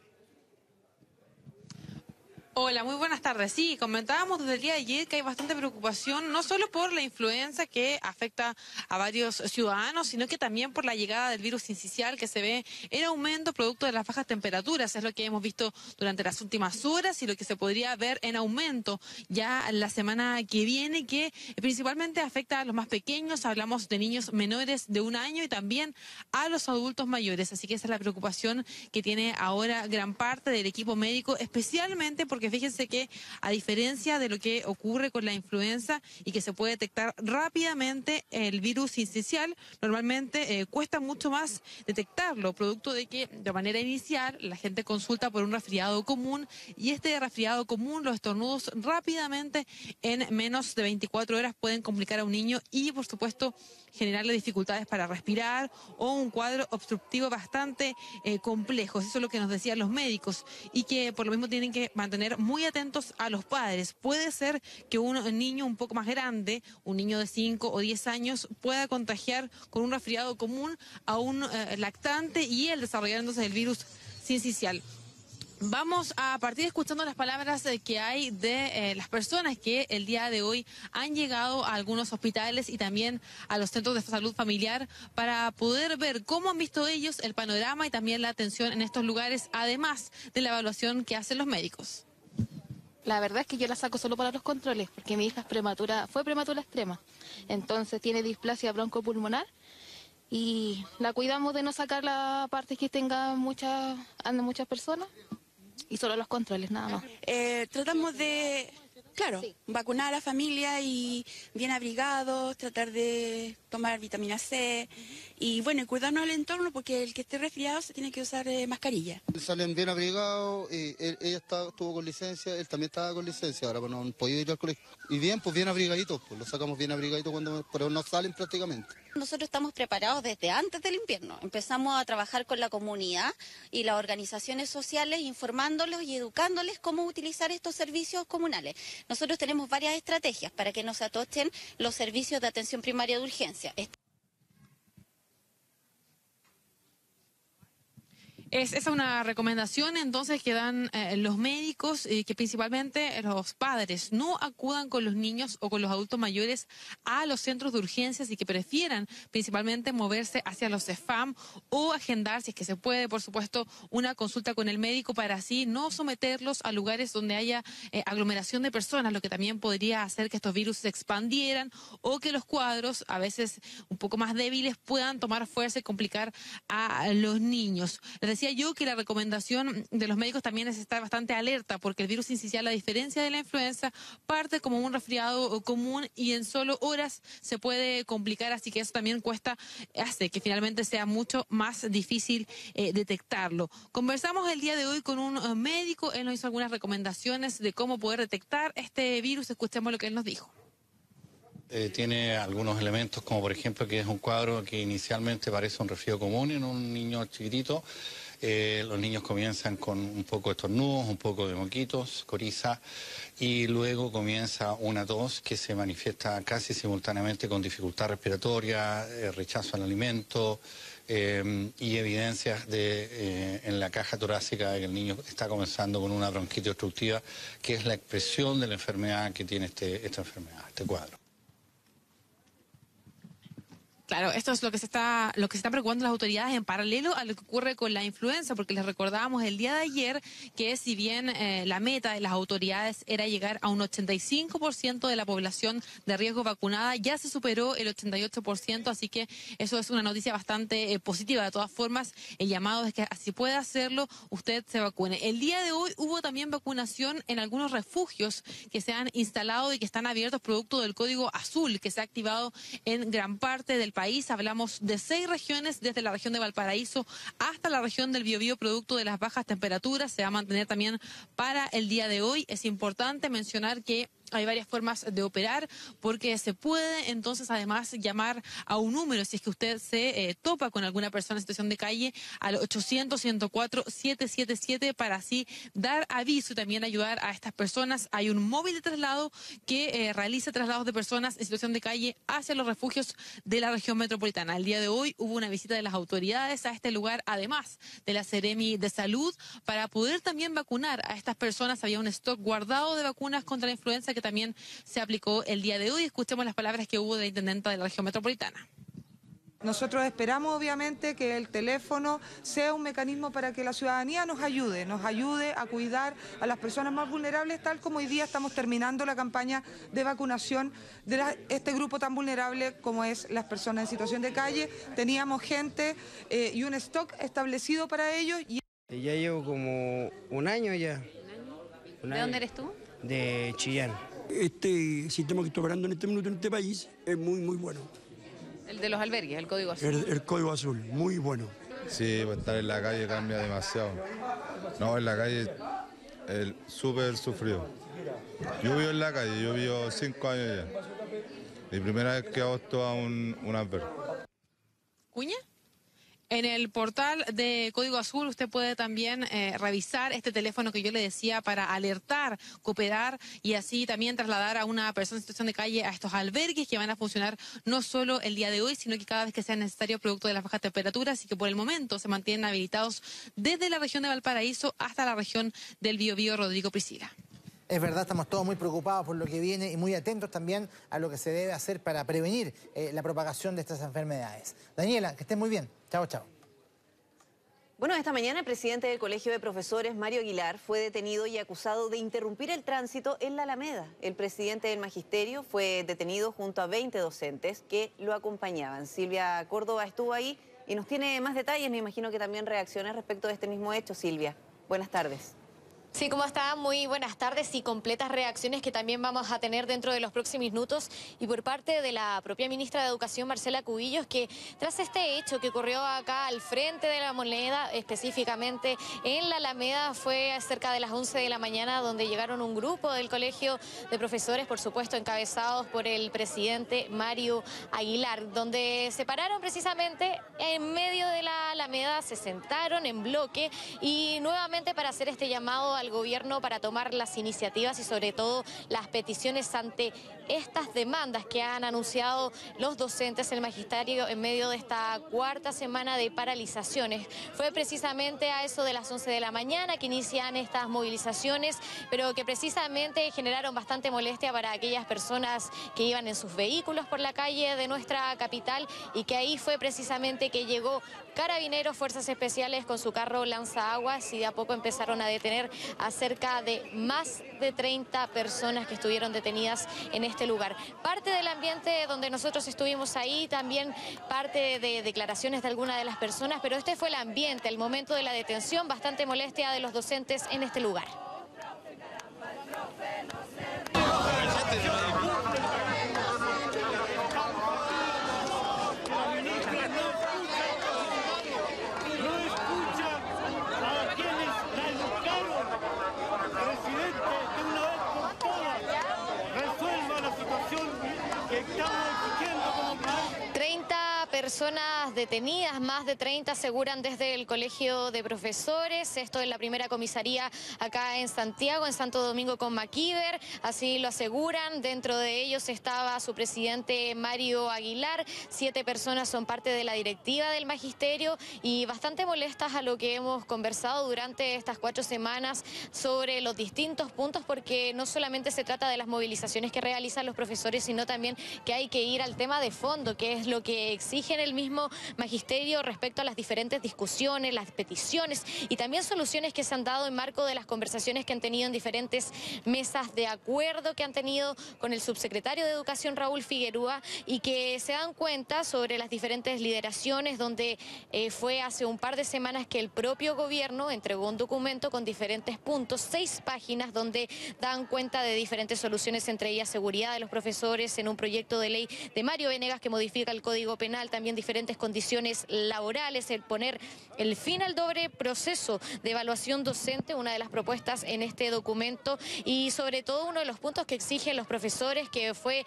Hola, muy buenas tardes. Sí, comentábamos desde el día de ayer que hay bastante preocupación, no solo por la influenza que afecta a varios ciudadanos, sino que también por la llegada del virus sincicial que se ve en aumento producto de las bajas temperaturas. Es lo que hemos visto durante las últimas horas y lo que se podría ver en aumento ya la semana que viene, que principalmente afecta a los más pequeños. Hablamos de niños menores de 1 año y también a los adultos mayores. Así que esa es la preocupación que tiene ahora gran parte del equipo médico, especialmente porque fíjense que a diferencia de lo que ocurre con la influenza y que se puede detectar rápidamente el virus sincicial, normalmente cuesta mucho más detectarlo, producto de que de manera inicial la gente consulta por un resfriado común y este resfriado común, los estornudos rápidamente en menos de 24 horas pueden complicar a un niño y por supuesto generarle dificultades para respirar o un cuadro obstructivo bastante complejo. Eso es lo que nos decían los médicos y que por lo mismo tienen que mantener muy atentos a los padres. Puede ser que un niño un poco más grande, un niño de 5 o 10 años, pueda contagiar con un resfriado común a un lactante y el desarrollar entonces el virus sincicial. Vamos a partir escuchando las palabras que hay de las personas que el día de hoy han llegado a algunos hospitales y también a los centros de salud familiar para poder ver cómo han visto ellos el panorama y también la atención en estos lugares, además de la evaluación que hacen los médicos. La verdad es que yo la saco solo para los controles, porque mi hija es prematura, fue prematura extrema, entonces tiene displasia broncopulmonar y la cuidamos de no sacar la parte que tenga muchas personas. Y solo los controles, nada más. Tratamos de, claro, vacunar a la familia y bien abrigados, tratar de tomar vitamina C y bueno, y cuidarnos del entorno porque el que esté resfriado se tiene que usar mascarilla. Salen bien abrigados, y ella estuvo con licencia, él también estaba con licencia, ahora pues no han podido ir al colegio. Y bien, pues bien abrigaditos, pues lo sacamos bien abrigaditos pero no salen prácticamente. Nosotros estamos preparados desde antes del invierno. Empezamos a trabajar con la comunidad y las organizaciones sociales, informándolos y educándoles cómo utilizar estos servicios comunales. Nosotros tenemos varias estrategias para que no se atochen los servicios de atención primaria de urgencia. Esa es una recomendación entonces que dan los médicos y que principalmente los padres no acudan con los niños o con los adultos mayores a los centros de urgencias y que prefieran principalmente moverse hacia los CEFAM o agendar, si es que se puede, por supuesto, una consulta con el médico para así no someterlos a lugares donde haya aglomeración de personas, lo que también podría hacer que estos virus se expandieran o que los cuadros, a veces un poco más débiles, puedan tomar fuerza y complicar a los niños. Les decía yo que la recomendación de los médicos también es estar bastante alerta porque el virus sincicial, a diferencia de la influenza, parte como un resfriado común y en solo horas se puede complicar, así que eso también hace que finalmente sea mucho más difícil detectarlo. Conversamos el día de hoy con un médico, él nos hizo algunas recomendaciones de cómo poder detectar este virus, escuchemos lo que él nos dijo. Tiene algunos elementos como por ejemplo que es un cuadro que inicialmente parece un resfriado común en un niño chiquitito, Los niños comienzan con un poco de estornudos, un poco de moquitos, coriza, y luego comienza una tos que se manifiesta casi simultáneamente con dificultad respiratoria, rechazo al alimento y evidencias en la caja torácica de que el niño está comenzando con una bronquitis obstructiva, que es la expresión de la enfermedad que tiene esta enfermedad, este cuadro. Claro, esto es lo que se está preocupando las autoridades en paralelo a lo que ocurre con la influenza, porque les recordábamos el día de ayer que si bien la meta de las autoridades era llegar a un 85% de la población de riesgo vacunada, ya se superó el 88%, así que eso es una noticia bastante positiva. De todas formas, el llamado es que si puede hacerlo, usted se vacune. El día de hoy hubo también vacunación en algunos refugios que se han instalado y que están abiertos producto del Código Azul, que se ha activado en gran parte del país. Hablamos de 6 regiones, desde la región de Valparaíso hasta la región del Biobío, producto de las bajas temperaturas. Se va a mantener también para el día de hoy. Es importante mencionar que hay varias formas de operar, porque se puede entonces además llamar a un número si es que usted se topa con alguna persona en situación de calle, al 800-104-777, para así dar aviso y también ayudar a estas personas. Hay un móvil de traslado que realiza traslados de personas en situación de calle hacia los refugios de la región metropolitana. El día de hoy hubo una visita de las autoridades a este lugar, además de la Seremi de Salud, para poder también vacunar a estas personas. Había un stock guardado de vacunas contra la influenza que también se aplicó el día de hoy. Escuchemos las palabras que hubo de la intendenta de la región metropolitana. Nosotros esperamos obviamente que el teléfono sea un mecanismo para que la ciudadanía nos ayude a cuidar a las personas más vulnerables, tal como hoy día estamos terminando la campaña de vacunación de este grupo tan vulnerable como es las personas en situación de calle. Teníamos gente y un stock establecido para ellos. Ya llevo como un año ya. ¿De dónde eres tú? De Chillán. Este sistema que está operando en este minuto en este país es muy bueno. El de los albergues, el Código Azul. El Código Azul, muy bueno. Sí, pues estar en la calle cambia demasiado. No, en la calle súper sufrido. Yo vivo en la calle, yo vivo 5 años ya. Mi primera vez que hago esto a un albergue. ¿Cuña? En el portal de Código Azul usted puede también revisar este teléfono que yo le decía para alertar, cooperar y así también trasladar a una persona en situación de calle a estos albergues que van a funcionar no solo el día de hoy, sino que cada vez que sea necesario producto de las bajas temperaturas, y que por el momento se mantienen habilitados desde la región de Valparaíso hasta la región del Biobío. Rodrigo, Priscila. Es verdad, estamos todos muy preocupados por lo que viene y muy atentos también a lo que se debe hacer para prevenir la propagación de estas enfermedades. Daniela, que estés muy bien. Chao, chao. Bueno, esta mañana el presidente del Colegio de Profesores, Mario Aguilar, fue detenido y acusado de interrumpir el tránsito en la Alameda. El presidente del Magisterio fue detenido junto a 20 docentes que lo acompañaban. Silvia Córdoba estuvo ahí y nos tiene más detalles. Me imagino que también reacciones respecto de este mismo hecho. Silvia, buenas tardes. Sí, ¿cómo está? Muy buenas tardes y completas reacciones que también vamos a tener dentro de los próximos minutos, y por parte de la propia ministra de Educación, Marcela Cubillos, que tras este hecho que ocurrió acá al frente de la Moneda, específicamente en la Alameda, fue cerca de las 11 de la mañana donde llegaron un grupo del Colegio de Profesores, por supuesto encabezados por el presidente Mario Aguilar, donde se pararon precisamente en medio de la Alameda, se sentaron en bloque y nuevamente para hacer este llamado al gobierno para tomar las iniciativas y sobre todo las peticiones ante estas demandas que han anunciado los docentes del magisterio en medio de esta cuarta semana de paralizaciones. Fue precisamente a eso de las 11 de la mañana que inician estas movilizaciones, pero que precisamente generaron bastante molestia para aquellas personas que iban en sus vehículos por la calle de nuestra capital, y que ahí fue precisamente que llegó Carabineros, Fuerzas Especiales con su carro lanzaguas, y de a poco empezaron a detener a cerca de más de 30 personas que estuvieron detenidas en este lugar. Parte del ambiente donde nosotros estuvimos ahí, también parte de declaraciones de algunas de las personas, pero este fue el ambiente, el momento de la detención, bastante molestia de los docentes en este lugar. personas detenidas, más de 30 aseguran desde el Colegio de Profesores. Esto en la primera comisaría acá en Santiago, en Santo Domingo con Maquiver. Así lo aseguran. Dentro de ellos estaba su presidente Mario Aguilar. 7 personas son parte de la directiva del magisterio y bastante molestas a lo que hemos conversado durante estas 4 semanas sobre los distintos puntos, porque no solamente se trata de las movilizaciones que realizan los profesores, sino también que hay que ir al tema de fondo, que es lo que exigen el mismo magisterio respecto a las diferentes discusiones, las peticiones y también soluciones que se han dado en marco de las conversaciones que han tenido en diferentes mesas de acuerdo que han tenido con el subsecretario de Educación Raúl Figuerúa, y que se dan cuenta sobre las diferentes lideraciones, donde fue hace un par de semanas que el propio gobierno entregó un documento con diferentes puntos, 6 páginas, donde dan cuenta de diferentes soluciones, entre ellas seguridad de los profesores en un proyecto de ley de Mario Venegas que modifica el Código Penal, también diferentes condiciones laborales, el poner el fin al doble proceso de evaluación docente, una de las propuestas en este documento, y sobre todo uno de los puntos que exigen los profesores, que fue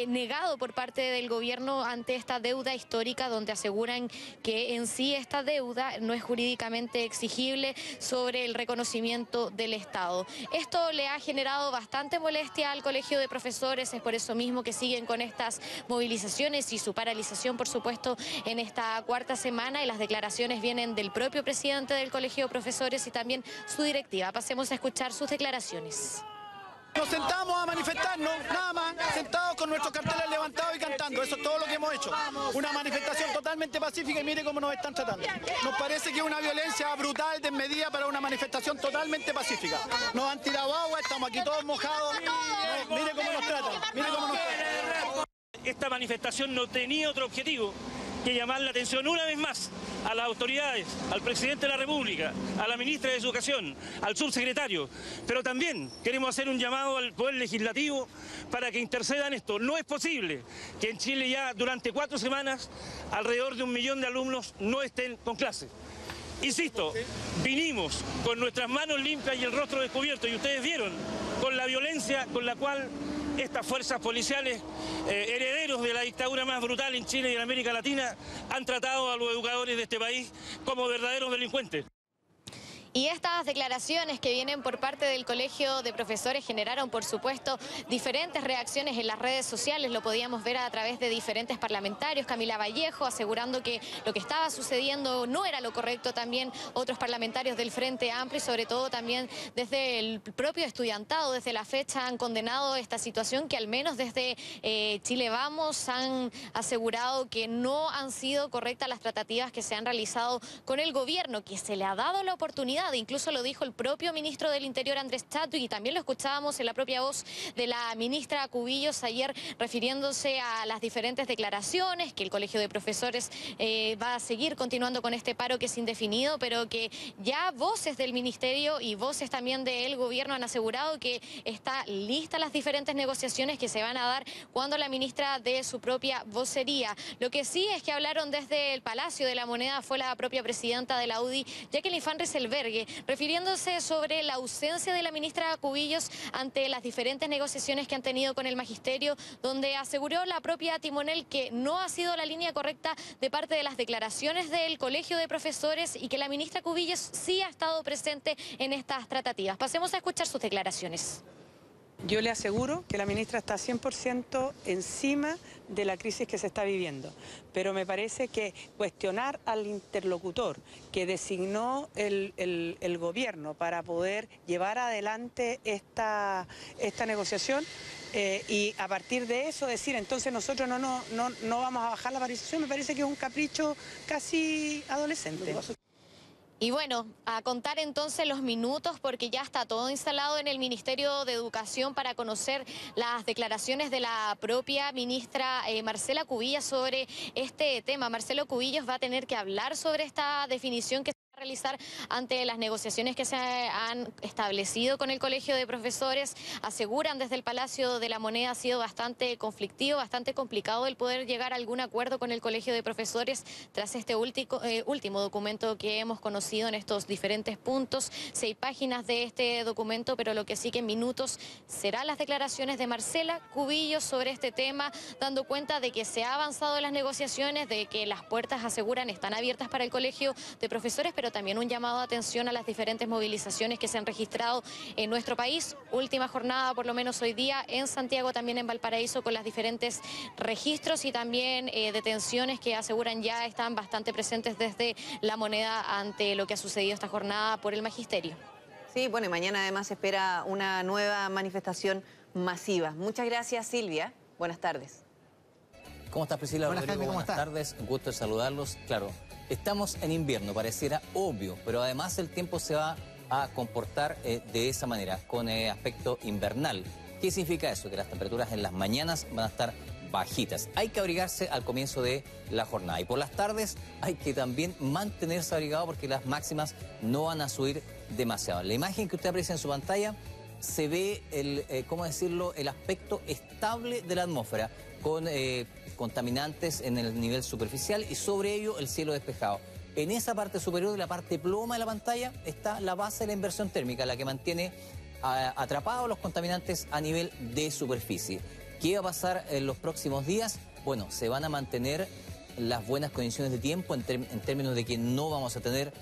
negado por parte del gobierno ante esta deuda histórica, donde aseguran que en sí esta deuda no es jurídicamente exigible sobre el reconocimiento del Estado. Esto le ha generado bastante molestia al Colegio de Profesores, es por eso mismo que siguen con estas movilizaciones y su paralización, por supuesto, en esta 4ª semana, y las declaraciones vienen del propio presidente del Colegio de Profesores y también su directiva. Pasemos a escuchar sus declaraciones. Nos sentamos a manifestarnos, nada más, sentados con nuestros carteles levantados y cantando. Eso es todo lo que hemos hecho. Una manifestación totalmente pacífica, y mire cómo nos están tratando. Nos parece que es una violencia brutal, desmedida, para una manifestación totalmente pacífica. Nos han tirado agua, estamos aquí todos mojados. Mire cómo nos tratan, mire cómo nos tratan. Esta manifestación no tenía otro objetivo que llamar la atención una vez más a las autoridades, al presidente de la República, a la ministra de Educación, al subsecretario, pero también queremos hacer un llamado al Poder Legislativo para que interceda en esto. No es posible que en Chile ya durante 4 semanas alrededor de 1 millón de alumnos no estén con clase. Insisto, vinimos con nuestras manos limpias y el rostro descubierto, y ustedes vieron con la violencia con la cual estas fuerzas policiales, herederos de la dictadura más brutal en Chile y en América Latina, han tratado a los educadores de este país como verdaderos delincuentes. Y estas declaraciones que vienen por parte del Colegio de Profesores generaron, por supuesto, diferentes reacciones en las redes sociales. Lo podíamos ver a través de diferentes parlamentarios. Camila Vallejo asegurando que lo que estaba sucediendo no era lo correcto. También otros parlamentarios del Frente Amplio, y sobre todo también desde el propio estudiantado, desde la fecha, han condenado esta situación, que al menos desde Chile Vamos han asegurado que no han sido correctas las tratativas que se han realizado con el gobierno, que se le ha dado la oportunidad. Incluso lo dijo el propio ministro del Interior, Andrés Chadwick, y también lo escuchábamos en la propia voz de la ministra Cubillos ayer, refiriéndose a las diferentes declaraciones, que el Colegio de Profesores va a seguir continuando con este paro que es indefinido, pero que ya voces del ministerio y voces también del gobierno han asegurado que está lista las diferentes negociaciones que se van a dar cuando la ministra dé su propia vocería. Lo que sí es que hablaron desde el Palacio de la Moneda fue la propia presidenta de la UDI, Jacqueline Van Rysselberghe, refiriéndose sobre la ausencia de la ministra Cubillos ante las diferentes negociaciones que han tenido con el magisterio, donde aseguró la propia Timonel que no ha sido la línea correcta de parte de las declaraciones del Colegio de Profesores y que la ministra Cubillos sí ha estado presente en estas tratativas. Pasemos a escuchar sus declaraciones. Yo le aseguro que la ministra está 100% encima de la crisis que se está viviendo, pero me parece que cuestionar al interlocutor que designó el gobierno para poder llevar adelante esta negociación y a partir de eso decir entonces nosotros no vamos a bajar la paralización, me parece que es un capricho casi adolescente. Y bueno, a contar entonces los minutos, porque ya está todo instalado en el Ministerio de Educación para conocer las declaraciones de la propia ministra Marcela Cubillos sobre este tema. Marcelo Cubillos va a tener que hablar sobre esta definición que se realizar ante las negociaciones que se han establecido con el Colegio de Profesores. Aseguran desde el Palacio de la Moneda ha sido bastante conflictivo, bastante complicado el poder llegar a algún acuerdo con el Colegio de Profesores tras este último documento que hemos conocido en estos diferentes puntos. 6 páginas de este documento, pero lo que sí que en minutos serán las declaraciones de Marcela Cubillos sobre este tema, dando cuenta de que se ha avanzado en las negociaciones, de que las puertas, aseguran, están abiertas para el Colegio de Profesores, pero también un llamado de atención a las diferentes movilizaciones que se han registrado en nuestro país. Última jornada, por lo menos hoy día, en Santiago, también en Valparaíso, con las diferentes registros y también detenciones que aseguran ya están bastante presentes desde La Moneda ante lo que ha sucedido esta jornada por el magisterio. Sí, bueno, y mañana además se espera una nueva manifestación masiva. Muchas gracias, Silvia. Buenas tardes. ¿Cómo estás, Priscila? Buenas tardes, un gusto de saludarlos. Claro, estamos en invierno, pareciera obvio, pero además el tiempo se va a comportar de esa manera, con aspecto invernal. ¿Qué significa eso? Que las temperaturas en las mañanas van a estar bajitas. Hay que abrigarse al comienzo de la jornada. Y por las tardes hay que también mantenerse abrigado porque las máximas no van a subir demasiado. La imagen que usted aprecia en su pantalla se ve el aspecto estable de la atmósfera, con contaminantes en el nivel superficial y sobre ello el cielo despejado. En esa parte superior de la parte ploma de la pantalla está la base de la inversión térmica, la que mantiene atrapados los contaminantes a nivel de superficie. ¿Qué va a pasar en los próximos días? Bueno, se van a mantener las buenas condiciones de tiempo en términos de que no vamos a tener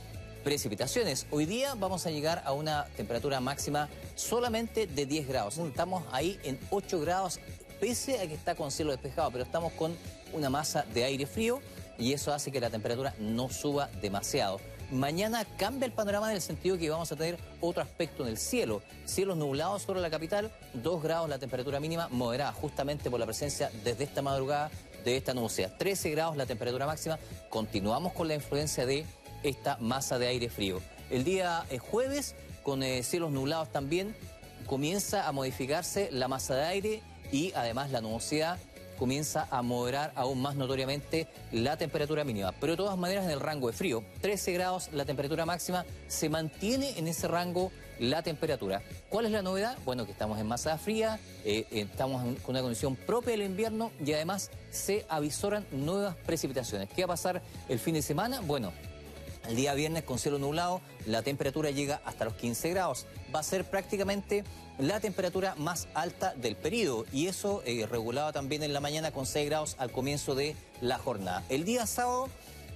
precipitaciones. Hoy día vamos a llegar a una temperatura máxima solamente de 10 grados. Estamos ahí en 8 grados, pese a que está con cielo despejado, pero estamos con una masa de aire frío y eso hace que la temperatura no suba demasiado. Mañana cambia el panorama en el sentido que vamos a tener otro aspecto en el cielo. Cielos nublados sobre la capital, 2 grados la temperatura mínima, moderada justamente por la presencia desde esta madrugada de esta nubosidad. 13 grados la temperatura máxima. Continuamos con la influencia de esta masa de aire frío. El día jueves, con cielos nublados también, comienza a modificarse la masa de aire y además la nubosidad comienza a moderar aún más notoriamente la temperatura mínima. Pero de todas maneras en el rango de frío, 13 grados la temperatura máxima, se mantiene en ese rango la temperatura. ¿Cuál es la novedad? Bueno, que estamos en masa fría, estamos con una condición propia del invierno y además se avisoran nuevas precipitaciones. ¿Qué va a pasar el fin de semana? Bueno, el día viernes con cielo nublado, la temperatura llega hasta los 15 grados. Va a ser prácticamente la temperatura más alta del periodo y eso regulado también en la mañana con 6 grados al comienzo de la jornada. El día sábado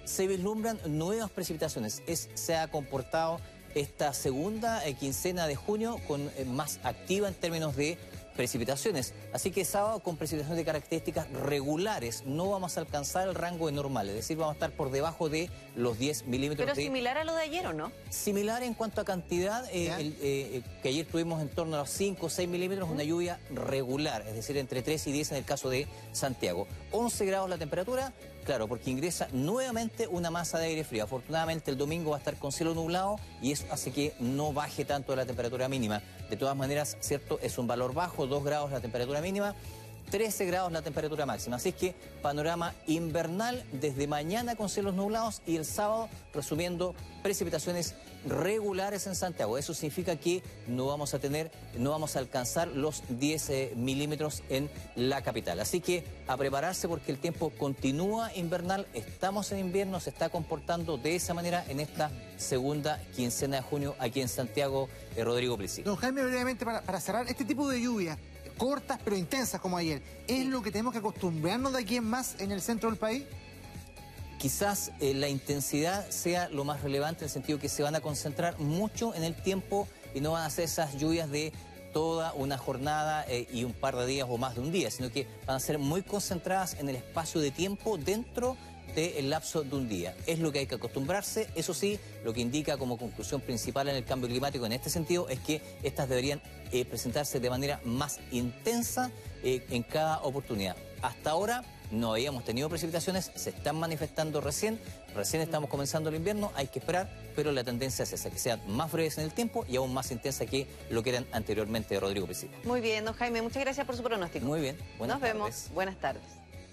se vislumbran nuevas precipitaciones. Se ha comportado esta segunda quincena de junio con más activa en términos de precipitaciones. Así que sábado con precipitaciones de características regulares. No vamos a alcanzar el rango de normal, es decir, vamos a estar por debajo de los 10 milímetros. Pero similar a lo de ayer, ¿o no? Similar en cuanto a cantidad, que ayer tuvimos en torno a los 5 o 6 milímetros, una lluvia regular, es decir, entre 3 y 10 en el caso de Santiago. 11 grados la temperatura, claro, porque ingresa nuevamente una masa de aire frío. Afortunadamente el domingo va a estar con cielo nublado y eso hace que no baje tanto la temperatura mínima. De todas maneras, cierto, es un valor bajo, 2 grados la temperatura mínima, 13 grados la temperatura máxima. Así es que panorama invernal desde mañana con cielos nublados y el sábado, resumiendo, precipitaciones regulares en Santiago. Eso significa que no vamos a alcanzar los 10 milímetros en la capital. Así que a prepararse porque el tiempo continúa invernal, estamos en invierno, se está comportando de esa manera en esta segunda quincena de junio aquí en Santiago, Rodrigo Priscila. Don Jaime, brevemente para cerrar, este tipo de lluvia, cortas pero intensas como ayer, ¿es lo que tenemos que acostumbrarnos de aquí en más en el centro del país? Quizás la intensidad sea lo más relevante en el sentido que se van a concentrar mucho en el tiempo y no van a ser esas lluvias de toda una jornada y un par de días o más de un día, sino que van a ser muy concentradas en el espacio de tiempo dentro del lapso de un día. Es lo que hay que acostumbrarse. Eso sí, lo que indica como conclusión principal en el cambio climático en este sentido es que estas deberían presentarse de manera más intensa en cada oportunidad. Hasta ahora no habíamos tenido precipitaciones, se están manifestando recién estamos comenzando el invierno, hay que esperar, pero la tendencia es esa, que sean más breves en el tiempo y aún más intensa que lo que eran anteriormente, Rodrigo Priscila. Muy bien, don Jaime, muchas gracias por su pronóstico. Muy bien, buenas tardes. Nos vemos, buenas tardes.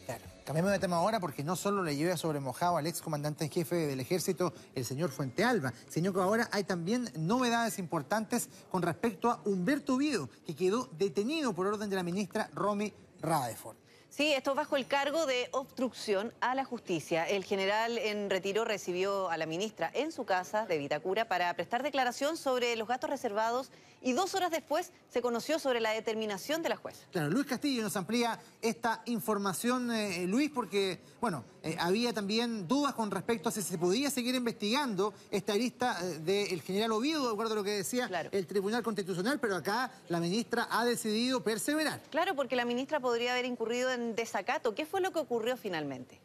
Claro. Cambiemos de tema ahora porque no solo le lleva sobre mojado al excomandante en jefe del Ejército, el señor Fuentealba, sino que ahora hay también novedades importantes con respecto a Humberto Oviedo, que quedó detenido por orden de la ministra Romy Rutherford. Sí, esto bajo el cargo de obstrucción a la justicia. El general en retiro recibió a la ministra en su casa de Vitacura para prestar declaración sobre los gastos reservados y 2 horas después se conoció sobre la determinación de la jueza. Claro, Luis Castillo nos amplía esta información, Luis, porque, bueno, había también dudas con respecto a si se podía seguir investigando esta arista del general Oviedo, de acuerdo a lo que decía el Tribunal Constitucional, pero acá la ministra ha decidido perseverar. Claro, porque la ministra podría haber incurrido en desacato. ¿Qué fue lo que ocurrió finalmente?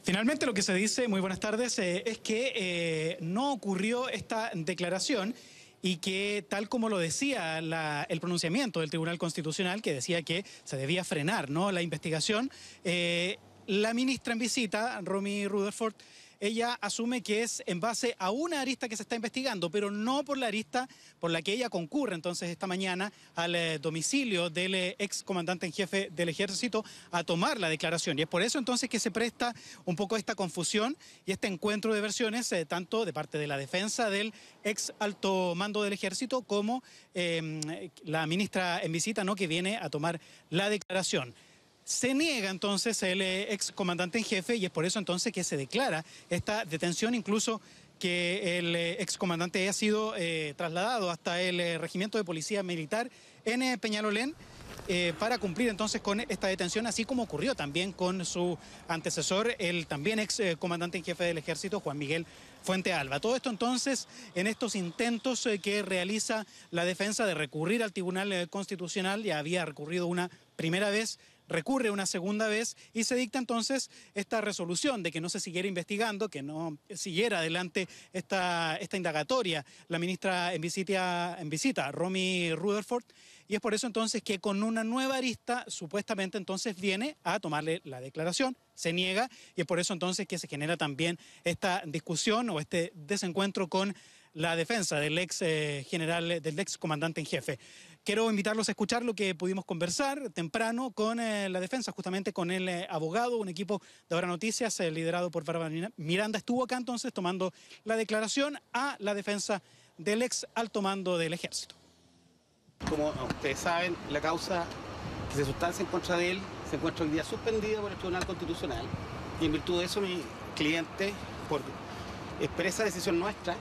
Finalmente lo que se dice, muy buenas tardes, es que no ocurrió esta declaración y que tal como lo decía el pronunciamiento del Tribunal Constitucional, que decía que se debía frenar, ¿no?, la investigación, la ministra en visita, Romy Rutherford, ella asume que es en base a una arista que se está investigando, pero no por la arista por la que ella concurre entonces esta mañana al domicilio del ex comandante en jefe del Ejército a tomar la declaración. Y es por eso entonces que se presta un poco esta confusión y este encuentro de versiones, tanto de parte de la defensa del ex alto mando del Ejército como la ministra en visita, ¿no?, que viene a tomar la declaración. Se niega entonces el ex comandante en jefe y es por eso entonces que se declara esta detención, incluso que el ex comandante haya sido trasladado hasta el regimiento de policía militar en Peñalolén para cumplir entonces con esta detención, así como ocurrió también con su antecesor, el también ex comandante en jefe del Ejército, Juan Miguel Fuentealba. Todo esto entonces en estos intentos que realiza la defensa de recurrir al Tribunal Constitucional. Ya había recurrido una primera vez, recurre una segunda vez y se dicta entonces esta resolución de que no se siguiera investigando, que no siguiera adelante esta indagatoria la ministra en visita, Romy Rutherford, y es por eso entonces que con una nueva arista supuestamente entonces viene a tomarle la declaración, se niega y es por eso entonces que se genera también esta discusión o este desencuentro con la defensa del ex general, del ex comandante en jefe. Quiero invitarlos a escuchar lo que pudimos conversar temprano con la defensa, justamente con el abogado, un equipo de Ahora Noticias liderado por Bárbara Miranda. Estuvo acá entonces tomando la declaración a la defensa del ex alto mando del Ejército. Como ustedes saben, la causa que se sustancia en contra de él se encuentra hoy día suspendida por el Tribunal Constitucional y en virtud de eso mi cliente, por expresa decisión nuestra,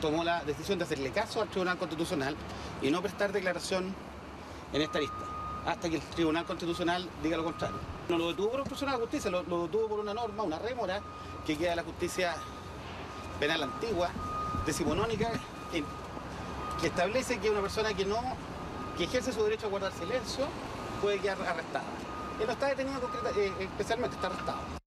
tomó la decisión de hacerle caso al Tribunal Constitucional y no prestar declaración en esta lista, hasta que el Tribunal Constitucional diga lo contrario. No lo detuvo por obstrucción a la justicia, lo detuvo por una norma, una rémora, que queda de la justicia penal antigua, decimonónica, que establece que una persona que ejerce su derecho a guardar silencio puede quedar arrestada. Él no está detenido especialmente, está arrestado.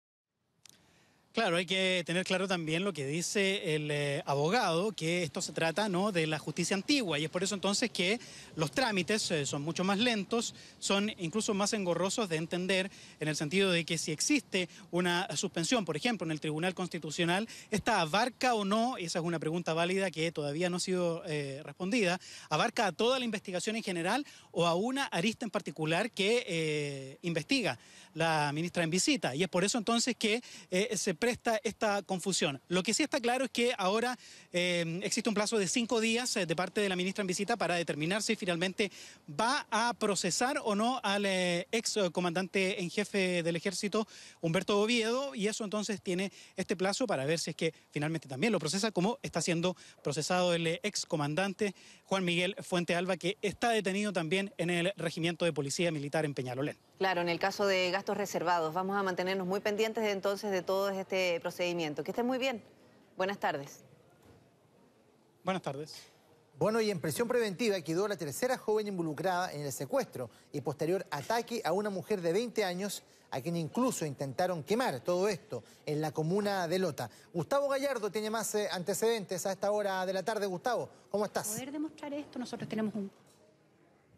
Claro, hay que tener claro también lo que dice el abogado, que esto se trata, ¿no?, de la justicia antigua y es por eso entonces que los trámites son mucho más lentos, son incluso más engorrosos de entender en el sentido de que si existe una suspensión, por ejemplo, en el Tribunal Constitucional, ¿esta abarca o no? Esa es una pregunta válida que todavía no ha sido respondida. ¿Abarca a toda la investigación en general o a una arista en particular que investiga la ministra en visita? Y es por eso entonces que se presta esta confusión. Lo que sí está claro es que ahora existe un plazo de 5 días de parte de la ministra en visita para determinar si finalmente va a procesar o no al ex comandante en jefe del Ejército, Humberto Oviedo, y eso entonces tiene este plazo para ver si es que finalmente también lo procesa, como está siendo procesado el ex comandante Juan Miguel Fuentealba, que está detenido también en el regimiento de policía militar en Peñalolén. Claro, en el caso de gastos reservados, vamos a mantenernos muy pendientes entonces de todo este procedimiento. Que estén muy bien. Buenas tardes. Buenas tardes. Bueno, y en prisión preventiva quedó la tercera joven involucrada en el secuestro y posterior ataque a una mujer de 20 años a quien incluso intentaron quemar. Todo esto en la comuna de Lota. Gustavo Gallardo tiene más antecedentes a esta hora de la tarde. Gustavo, ¿cómo estás? Para poder demostrar esto, nosotros tenemos un...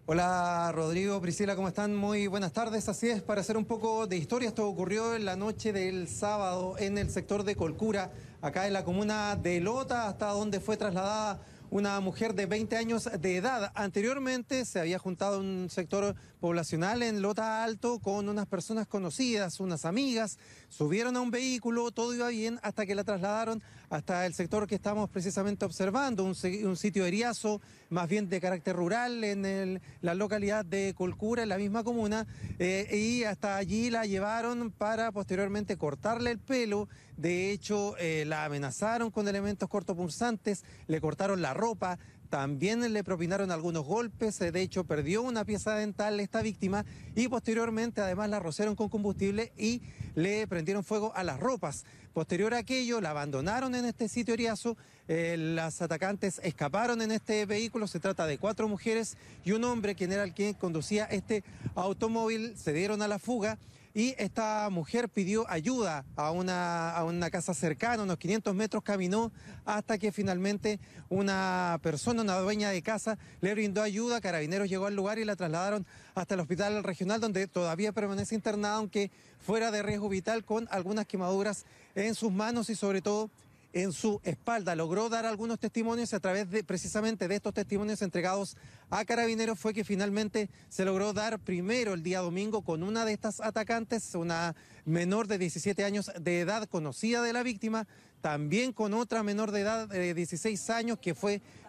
Hola Rodrigo, Priscila, ¿cómo están? Muy buenas tardes. Así es, para hacer un poco de historia, esto ocurrió en la noche del sábado en el sector de Colcura, acá en la comuna de Lota, hasta donde fue trasladada una mujer de 20 años de edad. Anteriormente se había juntado un sector poblacional en Lota Alto con unas personas conocidas, unas amigas, subieron a un vehículo, todo iba bien hasta que la trasladaron hasta el sector que estamos precisamente observando, un sitio eriazo, más bien de carácter rural en la localidad de Colcura, en la misma comuna, y hasta allí la llevaron para posteriormente cortarle el pelo. De hecho, la amenazaron con elementos cortopunzantes, le cortaron la ropa, también le propinaron algunos golpes, de hecho perdió una pieza dental esta víctima y posteriormente además la rociaron con combustible y le prendieron fuego a las ropas. Posterior a aquello la abandonaron en este sitio eriazo, las atacantes escaparon en este vehículo, se trata de 4 mujeres y un hombre quien era el que conducía este automóvil, se dieron a la fuga. Y esta mujer pidió ayuda a una casa cercana, unos 500 metros caminó hasta que finalmente una persona, una dueña de casa, le brindó ayuda. Carabineros llegó al lugar y la trasladaron hasta el hospital regional donde todavía permanece internada, aunque fuera de riesgo vital, con algunas quemaduras en sus manos y sobre todo en su espalda. Logró dar algunos testimonios y a través de precisamente de estos testimonios entregados a Carabineros fue que finalmente se logró dar primero el día domingo con una de estas atacantes, una menor de 17 años de edad conocida de la víctima, también con otra menor de edad de 16 años que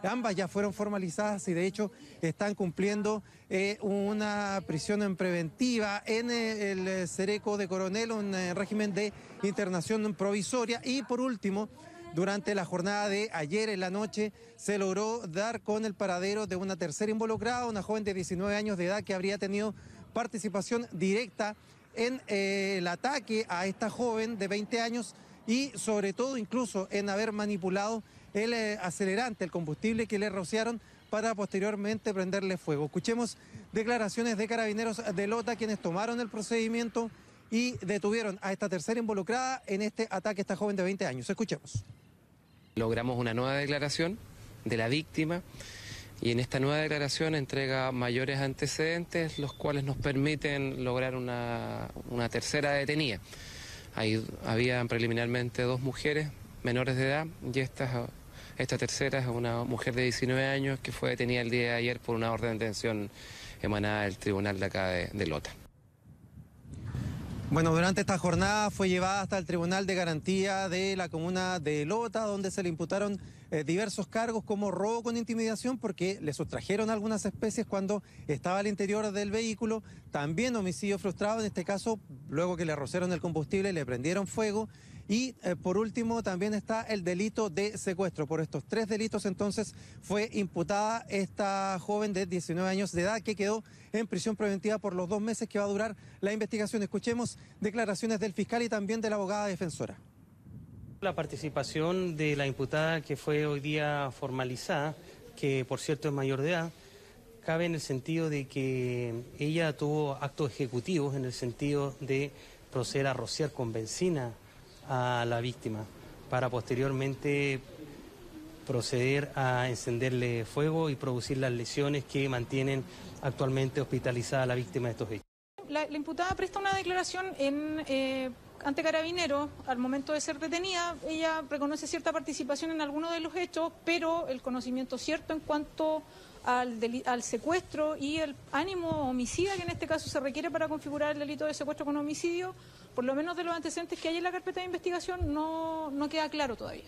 ambas ya fueron formalizadas y de hecho están cumpliendo una prisión en preventiva en el Cereco de Coronel, un régimen de internación provisoria. Y por último, durante la jornada de ayer en la noche se logró dar con el paradero de una tercera involucrada, una joven de 19 años de edad que habría tenido participación directa en el ataque a esta joven de 20 años y sobre todo incluso en haber manipulado el acelerante, el combustible que le rociaron para posteriormente prenderle fuego. Escuchemos declaraciones de Carabineros de Lota, quienes tomaron el procedimiento y detuvieron a esta tercera involucrada en este ataque a esta joven de 20 años. Escuchemos. Logramos una nueva declaración de la víctima y en esta nueva declaración entrega mayores antecedentes, los cuales nos permiten lograr una tercera detenida. Habían preliminarmente 2 mujeres menores de edad y esta tercera es una mujer de 19 años que fue detenida el día de ayer por una orden de detención emanada del tribunal de acá de Lota. Bueno, durante esta jornada fue llevada hasta el Tribunal de Garantía de la comuna de Lota, donde se le imputaron diversos cargos como robo con intimidación, porque le sustrajeron algunas especies cuando estaba al interior del vehículo, también homicidio frustrado, en este caso, luego que le rociaron el combustible, le prendieron fuego, y por último también está el delito de secuestro. Por estos 3 delitos entonces fue imputada esta joven de 19 años de edad que quedó en prisión preventiva por los 2 meses que va a durar la investigación. Escuchemos declaraciones del fiscal y también de la abogada defensora. La participación de la imputada que fue hoy día formalizada, que por cierto es mayor de edad, cabe en el sentido de que ella tuvo actos ejecutivos en el sentido de proceder a rociar con benzina a la víctima para posteriormente proceder a encenderle fuego y producir las lesiones que mantienen actualmente hospitalizada a la víctima de estos hechos. La imputada presta una declaración ante Carabineros. Al momento de ser detenida, ella reconoce cierta participación en algunos de los hechos, pero el conocimiento cierto en cuanto al secuestro y el ánimo homicida que en este caso se requiere para configurar el delito de secuestro con homicidio, por lo menos de los antecedentes que hay en la carpeta de investigación, no queda claro todavía.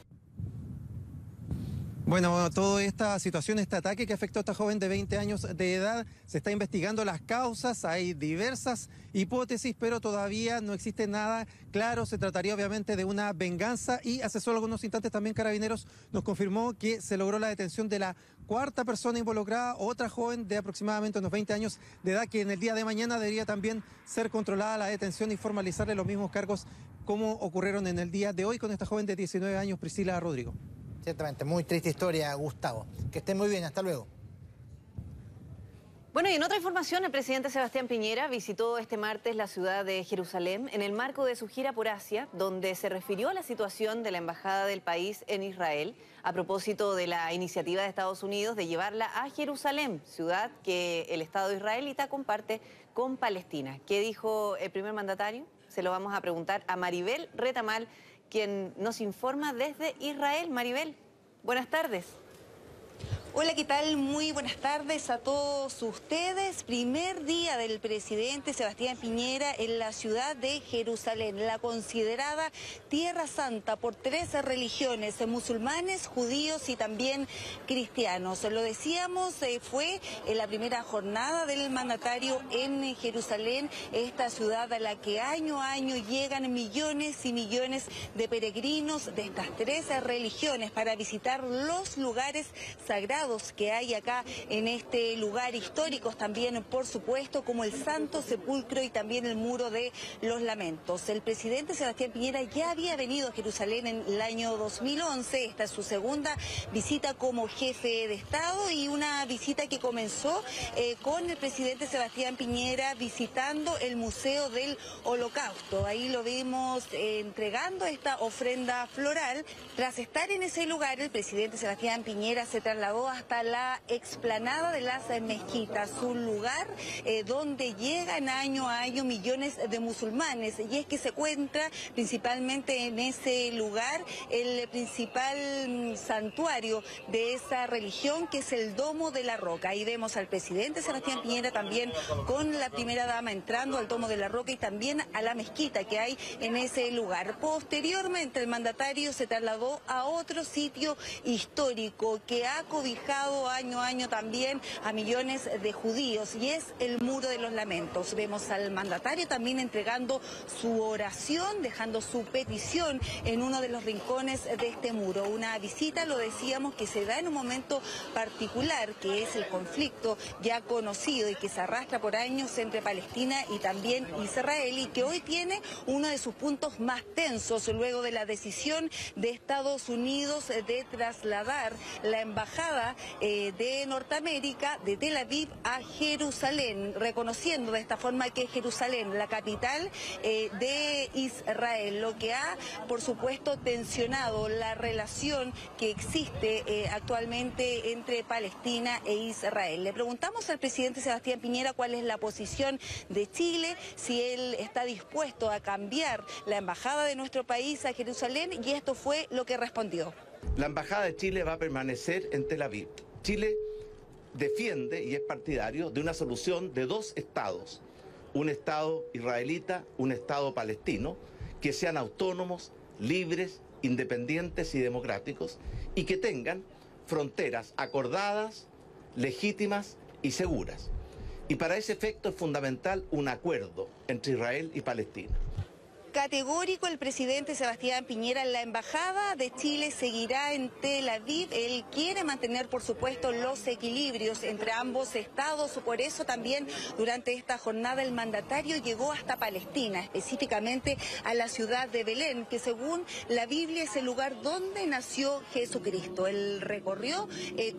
Bueno, toda esta situación, este ataque que afectó a esta joven de 20 años de edad, se está investigando las causas, hay diversas hipótesis, pero todavía no existe nada claro. Se trataría obviamente de una venganza y hace solo algunos instantes también Carabineros nos confirmó que se logró la detención de la 4ª persona involucrada, otra joven de aproximadamente unos 20 años de edad que en el día de mañana debería también ser controlada la detención y formalizarle los mismos cargos como ocurrieron en el día de hoy con esta joven de 19 años, Priscila Rodrigo. Ciertamente, muy triste historia, Gustavo. Que estén muy bien, hasta luego. Bueno, y en otra información, el presidente Sebastián Piñera visitó este martes la ciudad de Jerusalén en el marco de su gira por Asia, donde se refirió a la situación de la embajada del país en Israel, a propósito de la iniciativa de Estados Unidos de llevarla a Jerusalén, ciudad que el Estado israelita comparte con Palestina. ¿Qué dijo el primer mandatario? Se lo vamos a preguntar a Maribel Retamal, quien nos informa desde Israel. Maribel, buenas tardes. Hola, ¿qué tal? Muy buenas tardes a todos ustedes. Primer día del presidente Sebastián Piñera en la ciudad de Jerusalén, la considerada Tierra Santa por 3 religiones, musulmanes, judíos y también cristianos. Lo decíamos, fue en la primera jornada del mandatario en Jerusalén, esta ciudad a la que año a año llegan millones y millones de peregrinos de estas 3 religiones para visitar los lugares sagrados que hay acá en este lugar, históricos también, por supuesto, como el Santo Sepulcro y también el Muro de los Lamentos. El presidente Sebastián Piñera ya había venido a Jerusalén en el año 2011, esta es su segunda visita como jefe de Estado y una visita que comenzó con el presidente Sebastián Piñera visitando el Museo del Holocausto. Ahí lo vimos entregando esta ofrenda floral. Tras estar en ese lugar, el presidente Sebastián Piñera se trasladó hasta la explanada de las mezquitas, un lugar donde llegan año a año millones de musulmanes, y es que se encuentra principalmente en ese lugar el principal santuario de esa religión, que es el Domo de la Roca. Ahí vemos al presidente Sebastián Piñera también con la primera dama entrando al Domo de la Roca y también a la mezquita que hay en ese lugar. Posteriormente el mandatario se trasladó a otro sitio histórico que ha cobijado año a año también a millones de judíos, y es el Muro de los Lamentos. Vemos al mandatario también entregando su oración, dejando su petición en uno de los rincones de este muro. Una visita, lo decíamos, que se da en un momento particular, que es el conflicto ya conocido y que se arrastra por años entre Palestina y también Israel, y que hoy tiene uno de sus puntos más tensos luego de la decisión de Estados Unidos de trasladar la embajada de Norteamérica de Tel Aviv a Jerusalén, reconociendo de esta forma que Jerusalén, la capital de Israel, lo que ha, por supuesto, tensionado la relación que existe actualmente entre Palestina e Israel. Le preguntamos al presidente Sebastián Piñera cuál es la posición de Chile, si él está dispuesto a cambiar la embajada de nuestro país a Jerusalén, y esto fue lo que respondió. La embajada de Chile va a permanecer en Tel Aviv. Chile defiende y es partidario de una solución de 2 estados, un estado israelita, un estado palestino, que sean autónomos, libres, independientes y democráticos, y que tengan fronteras acordadas, legítimas y seguras. Y para ese efecto es fundamental un acuerdo entre Israel y Palestina. Categórico el presidente Sebastián Piñera, la embajada de Chile seguirá en Tel Aviv. Él quiere mantener, por supuesto, los equilibrios entre ambos estados. Por eso también durante esta jornada el mandatario llegó hasta Palestina, específicamente a la ciudad de Belén, que según la Biblia es el lugar donde nació Jesucristo. Él recorrió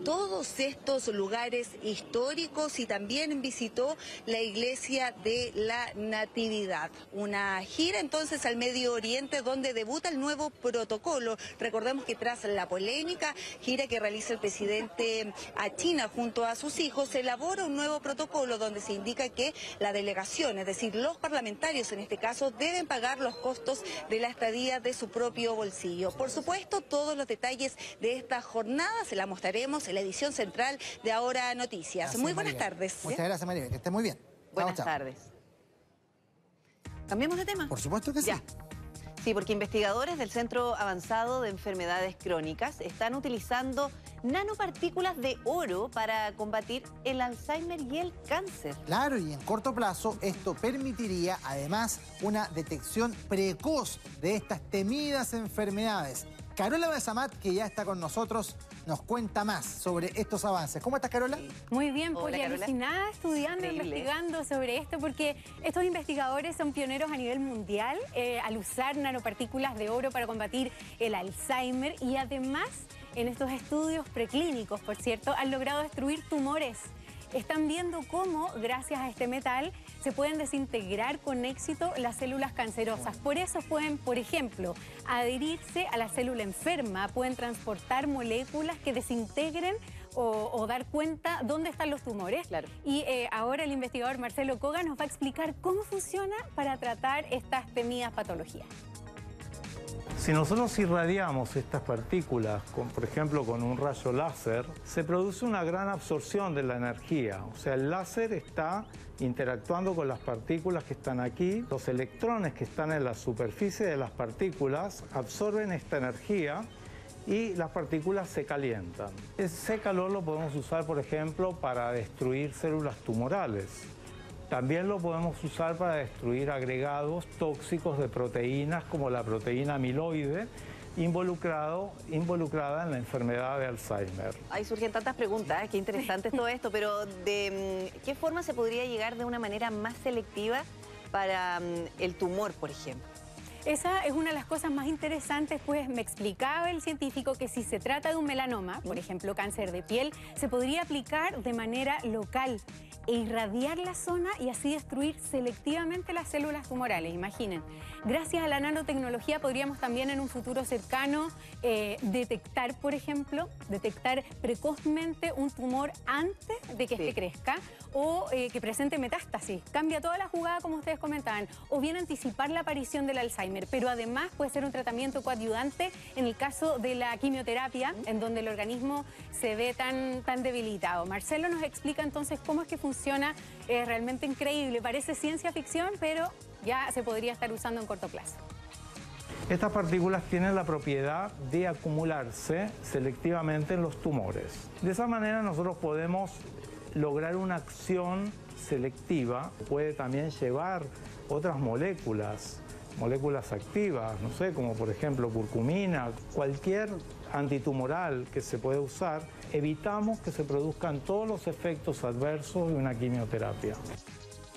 todos estos lugares históricos y también visitó la iglesia de la Natividad. Una gira entonces al Medio Oriente, donde debuta el nuevo protocolo. Recordemos que tras la polémica gira que realiza el presidente a China junto a sus hijos, se elabora un nuevo protocolo donde se indica que la delegación, es decir, los parlamentarios en este caso, deben pagar los costos de la estadía de su propio bolsillo. Por supuesto, todos los detalles de esta jornada se la mostraremos en la edición central de Ahora Noticias. Gracias, muy buenas Maribel. tardes. Muchas gracias, Maribel. Que esté muy bien. Buenas chao. tardes. ¿Cambiamos de tema? Por supuesto que sí. Ya. Sí, porque investigadores del Centro Avanzado de Enfermedades Crónicas están utilizando nanopartículas de oro para combatir el Alzheimer y el cáncer. Claro, y en corto plazo esto permitiría además una detección precoz de estas temidas enfermedades. Carola Besamat, que ya está con nosotros, nos cuenta más sobre estos avances. ¿Cómo estás, Carola? Muy bien, Hola, Poli, Carola. alucinada estudiando, Increíble. investigando sobre esto, porque estos investigadores son pioneros a nivel mundial al usar nanopartículas de oro para combatir el Alzheimer, y además en estos estudios preclínicos, por cierto, han logrado destruir tumores. Están viendo cómo, gracias a este metal, se pueden desintegrar con éxito las células cancerosas. Por eso pueden, por ejemplo, adherirse a la célula enferma, pueden transportar moléculas que desintegren o dar cuenta dónde están los tumores. Claro. Y ahora el investigador Marcelo Koga nos va a explicar cómo funciona para tratar estas temidas patologías. Si nosotros irradiamos estas partículas, por ejemplo con un rayo láser, se produce una gran absorción de la energía. O sea, el láser está interactuando con las partículas que están aquí. Los electrones que están en la superficie de las partículas absorben esta energía y las partículas se calientan. Ese calor lo podemos usar, por ejemplo, para destruir células tumorales. También lo podemos usar para destruir agregados tóxicos de proteínas como la proteína amiloide involucrada en la enfermedad de Alzheimer. Ahí surgen tantas preguntas, qué interesante todo esto, pero ¿de qué forma se podría llegar de una manera más selectiva para el tumor, por ejemplo? Esa es una de las cosas más interesantes, pues me explicaba el científico que si se trata de un melanoma, por ejemplo cáncer de piel, se podría aplicar de manera local e irradiar la zona y así destruir selectivamente las células tumorales, imaginen. Gracias a la nanotecnología podríamos también en un futuro cercano detectar, por ejemplo, precozmente un tumor antes de que este crezca o que presente metástasis. Cambia toda la jugada, como ustedes comentaban, o bien anticipar la aparición del Alzheimer, pero además puede ser un tratamiento coadyuvante en el caso de la quimioterapia, en donde el organismo se ve tan debilitado. Marcelo nos explica entonces cómo es que funciona, es realmente increíble, parece ciencia ficción, pero ya se podría estar usando en corto plazo. Estas partículas tienen la propiedad de acumularse selectivamente en los tumores. De esa manera nosotros podemos lograr una acción selectiva, puede también llevar otras moléculas activas, no sé, como por ejemplo curcumina, cualquier antitumoral que se puede usar, evitamos que se produzcan todos los efectos adversos de una quimioterapia.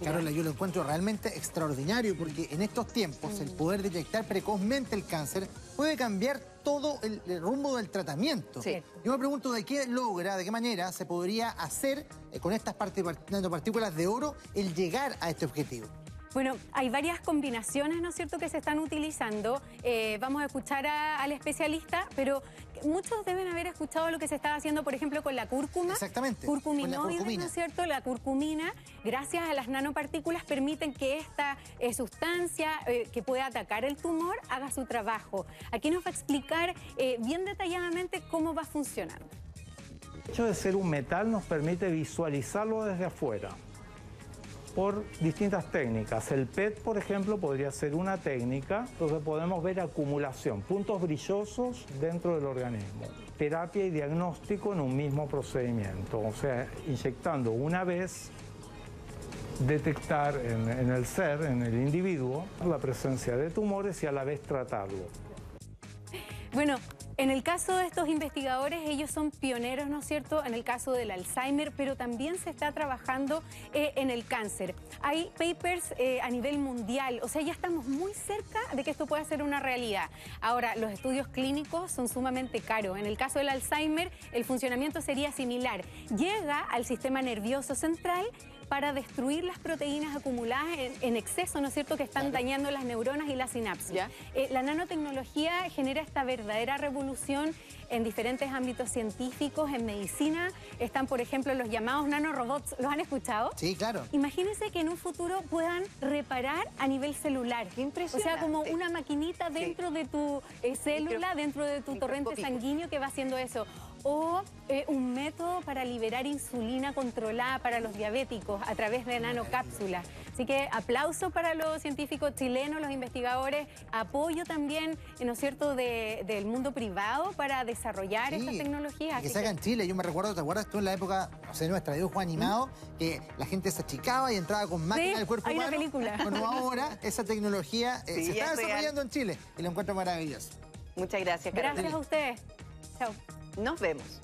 Carola, yo lo encuentro realmente extraordinario porque en estos tiempos el poder detectar precozmente el cáncer puede cambiar todo el rumbo del tratamiento. Sí. Yo me pregunto de qué manera se podría hacer con estas nanopartículas de oro el llegar a este objetivo. Bueno, hay varias combinaciones, ¿no es cierto?, que se están utilizando. Vamos a escuchar al especialista, pero muchos deben haber escuchado lo que se estaba haciendo, por ejemplo, con la cúrcuma. Exactamente. Curcuminoide, ¿no es cierto? La curcumina, gracias a las nanopartículas, permiten que esta sustancia que puede atacar el tumor haga su trabajo. Aquí nos va a explicar bien detalladamente cómo va funcionando. El hecho de ser un metal nos permite visualizarlo desde afuera por distintas técnicas. El PET, por ejemplo, podría ser una técnica donde podemos ver acumulación, puntos brillosos dentro del organismo. Terapia y diagnóstico en un mismo procedimiento, o sea, inyectando una vez, detectar en el ser, en el individuo, la presencia de tumores y a la vez tratarlo. Bueno, en el caso de estos investigadores, ellos son pioneros, ¿no es cierto?, en el caso del Alzheimer, pero también se está trabajando en el cáncer. Hay papers a nivel mundial, o sea, ya estamos muy cerca de que esto pueda ser una realidad. Ahora, los estudios clínicos son sumamente caros. En el caso del Alzheimer, el funcionamiento sería similar. Llega al sistema nervioso central para destruir las proteínas acumuladas en exceso, ¿no es cierto?, que están dañando las neuronas y la sinapsis. La nanotecnología genera esta verdadera revolución en diferentes ámbitos científicos. En medicina están, por ejemplo, los llamados nanorobots. ¿Los han escuchado? Sí, claro. Imagínense que en un futuro puedan reparar a nivel celular. Qué impresionante. O sea, como una maquinita dentro de tu célula, dentro de tu torrente sanguíneo que va haciendo eso. O un método para liberar insulina controlada para los diabéticos a través de nanocápsulas. Así que aplauso para los científicos chilenos, los investigadores, apoyo también, ¿no es cierto?, del mundo privado para desarrollar esta tecnología. Que se haga en Chile. Yo me recuerdo, ¿te acuerdas tú en la época, o sea, nuestra dibujo animado, que la gente se achicaba y entraba con máquinas del cuerpo humano? Hay una película. Bueno, ahora esa tecnología se está desarrollando en Chile y lo encuentro maravilloso. Muchas gracias, Carolina. Gracias a ustedes. Chao. Nos vemos.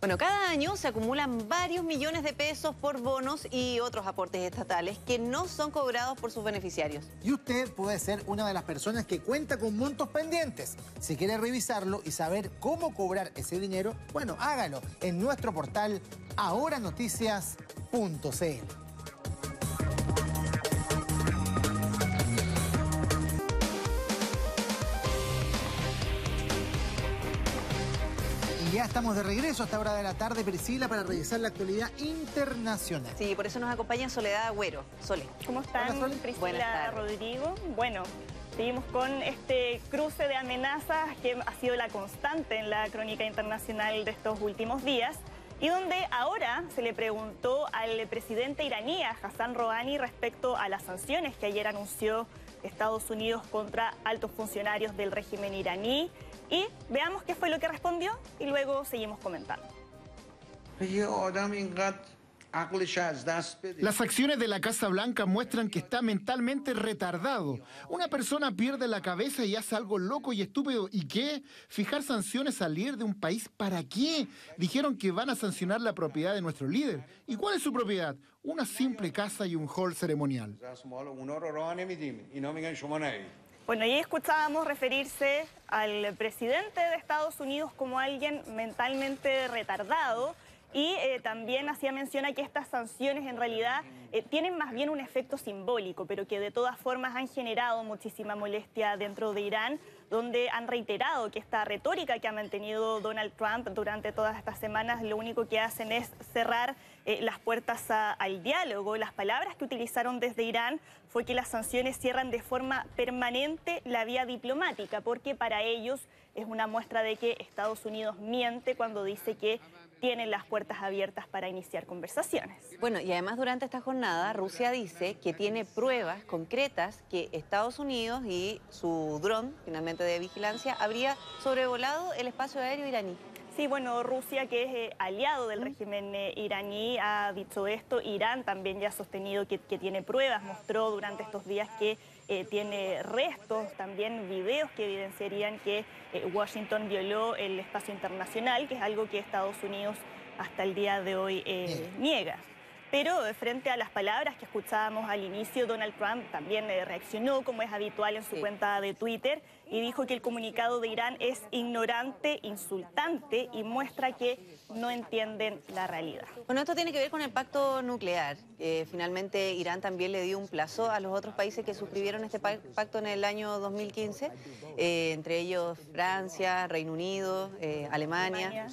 Bueno, cada año se acumulan varios millones de pesos por bonos y otros aportes estatales que no son cobrados por sus beneficiarios. Y usted puede ser una de las personas que cuenta con montos pendientes. Si quiere revisarlo y saber cómo cobrar ese dinero, bueno, hágalo en nuestro portal ahoranoticias.cl. Y Ya estamos de regreso a esta hora de la tarde, Priscila, para revisar la actualidad internacional. Sí, por eso nos acompaña Soledad Agüero. Sole. ¿Cómo están? Hola, Sol. Priscila, Rodrigo. Bueno, seguimos con este cruce de amenazas que ha sido la constante en la crónica internacional de estos últimos días y donde ahora se le preguntó al presidente iraní, a Hassan Rouhani, respecto a las sanciones que ayer anunció Estados Unidos contra altos funcionarios del régimen iraní. Y veamos qué fue lo que respondió y luego seguimos comentando. Las acciones de la Casa Blanca muestran que está mentalmente retardado. Una persona pierde la cabeza y hace algo loco y estúpido. ¿Y qué? ¿Fijar sanciones al líder de un país? ¿Para qué? Dijeron que van a sancionar la propiedad de nuestro líder. ¿Y cuál es su propiedad? Una simple casa y un hall ceremonial. Bueno, ahí escuchábamos referirse al presidente de Estados Unidos como alguien mentalmente retardado y también hacía mención a que estas sanciones en realidad tienen más bien un efecto simbólico, pero que de todas formas han generado muchísima molestia dentro de Irán, donde han reiterado que esta retórica que ha mantenido Donald Trump durante todas estas semanas lo único que hacen es cerrar las puertas al diálogo. Las palabras que utilizaron desde Irán fue que las sanciones cierran de forma permanente la vía diplomática, porque para ellos es una muestra de que Estados Unidos miente cuando dice que tienen las puertas abiertas para iniciar conversaciones. Bueno, y además durante esta jornada Rusia dice que tiene pruebas concretas que Estados Unidos y su dron, finalmente de vigilancia, habría sobrevolado el espacio aéreo iraní. Sí, bueno, Rusia, que es aliado del régimen iraní, ha dicho esto. Irán también ya ha sostenido que tiene pruebas, mostró durante estos días que tiene restos, también videos que evidenciarían que Washington violó el espacio internacional, que es algo que Estados Unidos hasta el día de hoy niega. Pero frente a las palabras que escuchábamos al inicio, Donald Trump también reaccionó, como es habitual en su cuenta de Twitter, y dijo que el comunicado de Irán es ignorante, insultante y muestra que no entienden la realidad. Bueno, esto tiene que ver con el pacto nuclear. Finalmente Irán también le dio un plazo a los otros países que suscribieron este pacto en el año 2015, entre ellos Francia, Reino Unido, Alemania,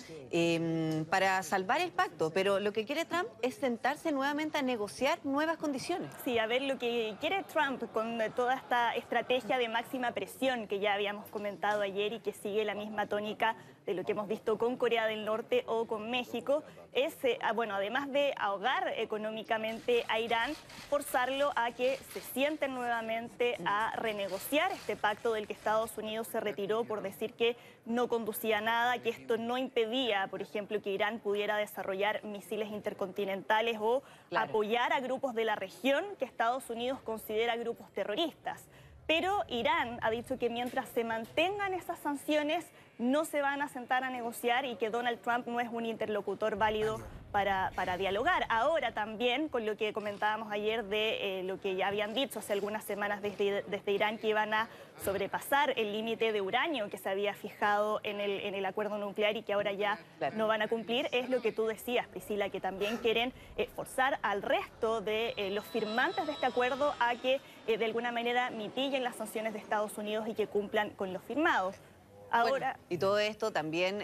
para salvar el pacto. Pero lo que quiere Trump es sentarse nuevamente a negociar nuevas condiciones. Sí, a ver, lo que quiere Trump con toda esta estrategia de máxima presión que ya habíamos comentado ayer y que sigue la misma tónica de lo que hemos visto con Corea del Norte o con México, es, bueno, además de ahogar económicamente a Irán, forzarlo a que se sienten nuevamente a renegociar este pacto del que Estados Unidos se retiró por decir que no conducía a nada, que esto no impedía, por ejemplo, que Irán pudiera desarrollar misiles intercontinentales o apoyar a grupos de la región que Estados Unidos considera grupos terroristas. Pero Irán ha dicho que mientras se mantengan esas sanciones no se van a sentar a negociar y que Donald Trump no es un interlocutor válido para dialogar. Ahora también, con lo que comentábamos ayer de lo que ya habían dicho hace algunas semanas desde Irán, que iban a sobrepasar el límite de uranio que se había fijado en el acuerdo nuclear y que ahora ya no van a cumplir, es lo que tú decías, Priscila, que también quieren forzar al resto de los firmantes de este acuerdo a que de alguna manera mitiguen las sanciones de Estados Unidos y que cumplan con los firmados. Ahora, bueno, y todo esto también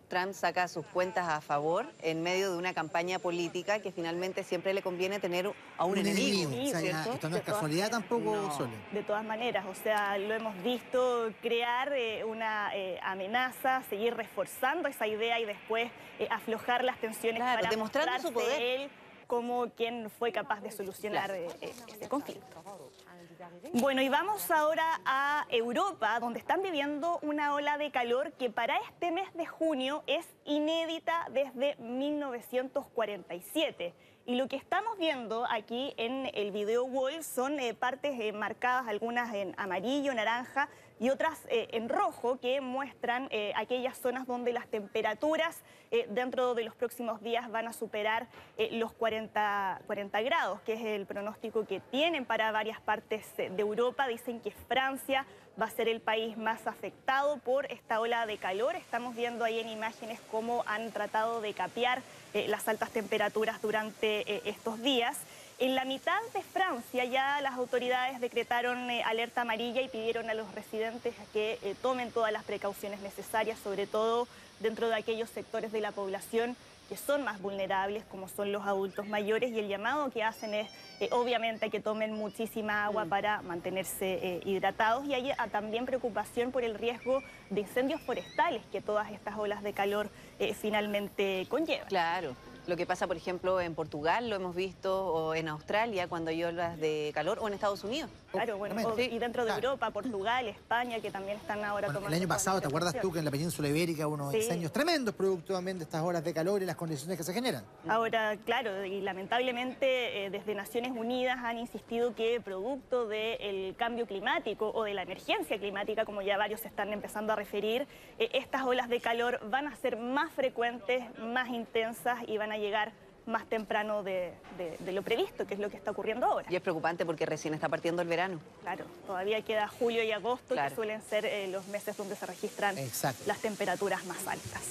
Trump saca sus cuentas a favor en medio de una campaña política que finalmente siempre le conviene tener a un enemigo. Sí, o sea, esto no es casualidad tampoco, no. Sole. De todas maneras, o sea, lo hemos visto crear una amenaza, seguir reforzando esa idea y después aflojar las tensiones para demostrando su poder. Él como quien fue capaz de solucionar este conflicto. Bueno, y vamos ahora a Europa, donde están viviendo una ola de calor que para este mes de junio es inédita desde 1947. Y lo que estamos viendo aquí en el video wall son partes marcadas, algunas en amarillo, naranja y otras en rojo, que muestran aquellas zonas donde las temperaturas dentro de los próximos días van a superar los 40 grados, que es el pronóstico que tienen para varias partes de Europa. Dicen que Francia va a ser el país más afectado por esta ola de calor. Estamos viendo ahí en imágenes cómo han tratado de capear las altas temperaturas durante estos días. En la mitad de Francia ya las autoridades decretaron alerta amarilla y pidieron a los residentes que tomen todas las precauciones necesarias, sobre todo dentro de aquellos sectores de la población que son más vulnerables, como son los adultos mayores, y el llamado que hacen es, obviamente, que tomen muchísima agua para mantenerse hidratados, y hay también preocupación por el riesgo de incendios forestales que todas estas olas de calor finalmente conllevan. Claro. Lo que pasa, por ejemplo, en Portugal, lo hemos visto, o en Australia, cuando hay olas de calor, o en Estados Unidos. Claro, bueno, y dentro de Europa, Portugal, España, que también están ahora tomando... El año pasado, ¿te acuerdas tú que en la península ibérica hubo unos incendios tremendos producto también de estas horas de calor y las condiciones que se generan? Ahora, claro, y lamentablemente desde Naciones Unidas han insistido que producto del cambio climático o de la emergencia climática, como ya varios se están empezando a referir, estas olas de calor van a ser más frecuentes, más intensas y van a llegar más temprano de lo previsto, que es lo que está ocurriendo ahora. Y es preocupante porque recién está partiendo el verano. Claro, todavía queda julio y agosto, que suelen ser los meses donde se registran las temperaturas más altas.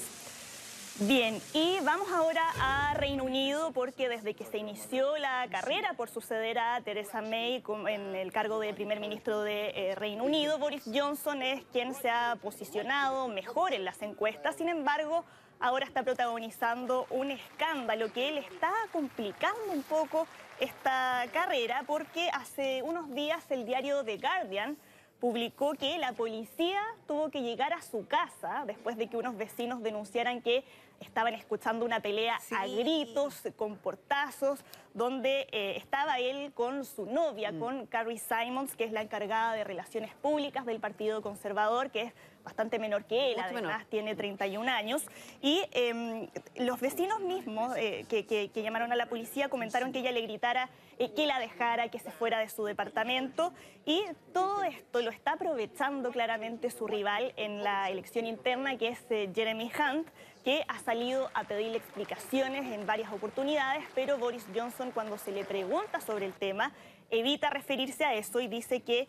Bien, y vamos ahora a Reino Unido, porque desde que se inició la carrera por suceder a Theresa May en el cargo de primer ministro de Reino Unido, Boris Johnson es quien se ha posicionado mejor en las encuestas. Sin embargo, ahora está protagonizando un escándalo que le está complicando un poco esta carrera, porque hace unos días el diario The Guardian publicó que la policía tuvo que llegar a su casa después de que unos vecinos denunciaran que estaban escuchando una pelea a gritos, con portazos, donde estaba él con su novia, con Carrie Simons, que es la encargada de relaciones públicas del Partido Conservador, que es bastante menor que él, además tiene 31 años. Y los vecinos mismos que llamaron a la policía comentaron que ella le gritara que la dejara, que se fuera de su departamento. Y todo esto lo está aprovechando claramente su rival en la elección interna, que es Jeremy Hunt, que ha salido a pedirle explicaciones en varias oportunidades, pero Boris Johnson, cuando se le pregunta sobre el tema, evita referirse a eso y dice que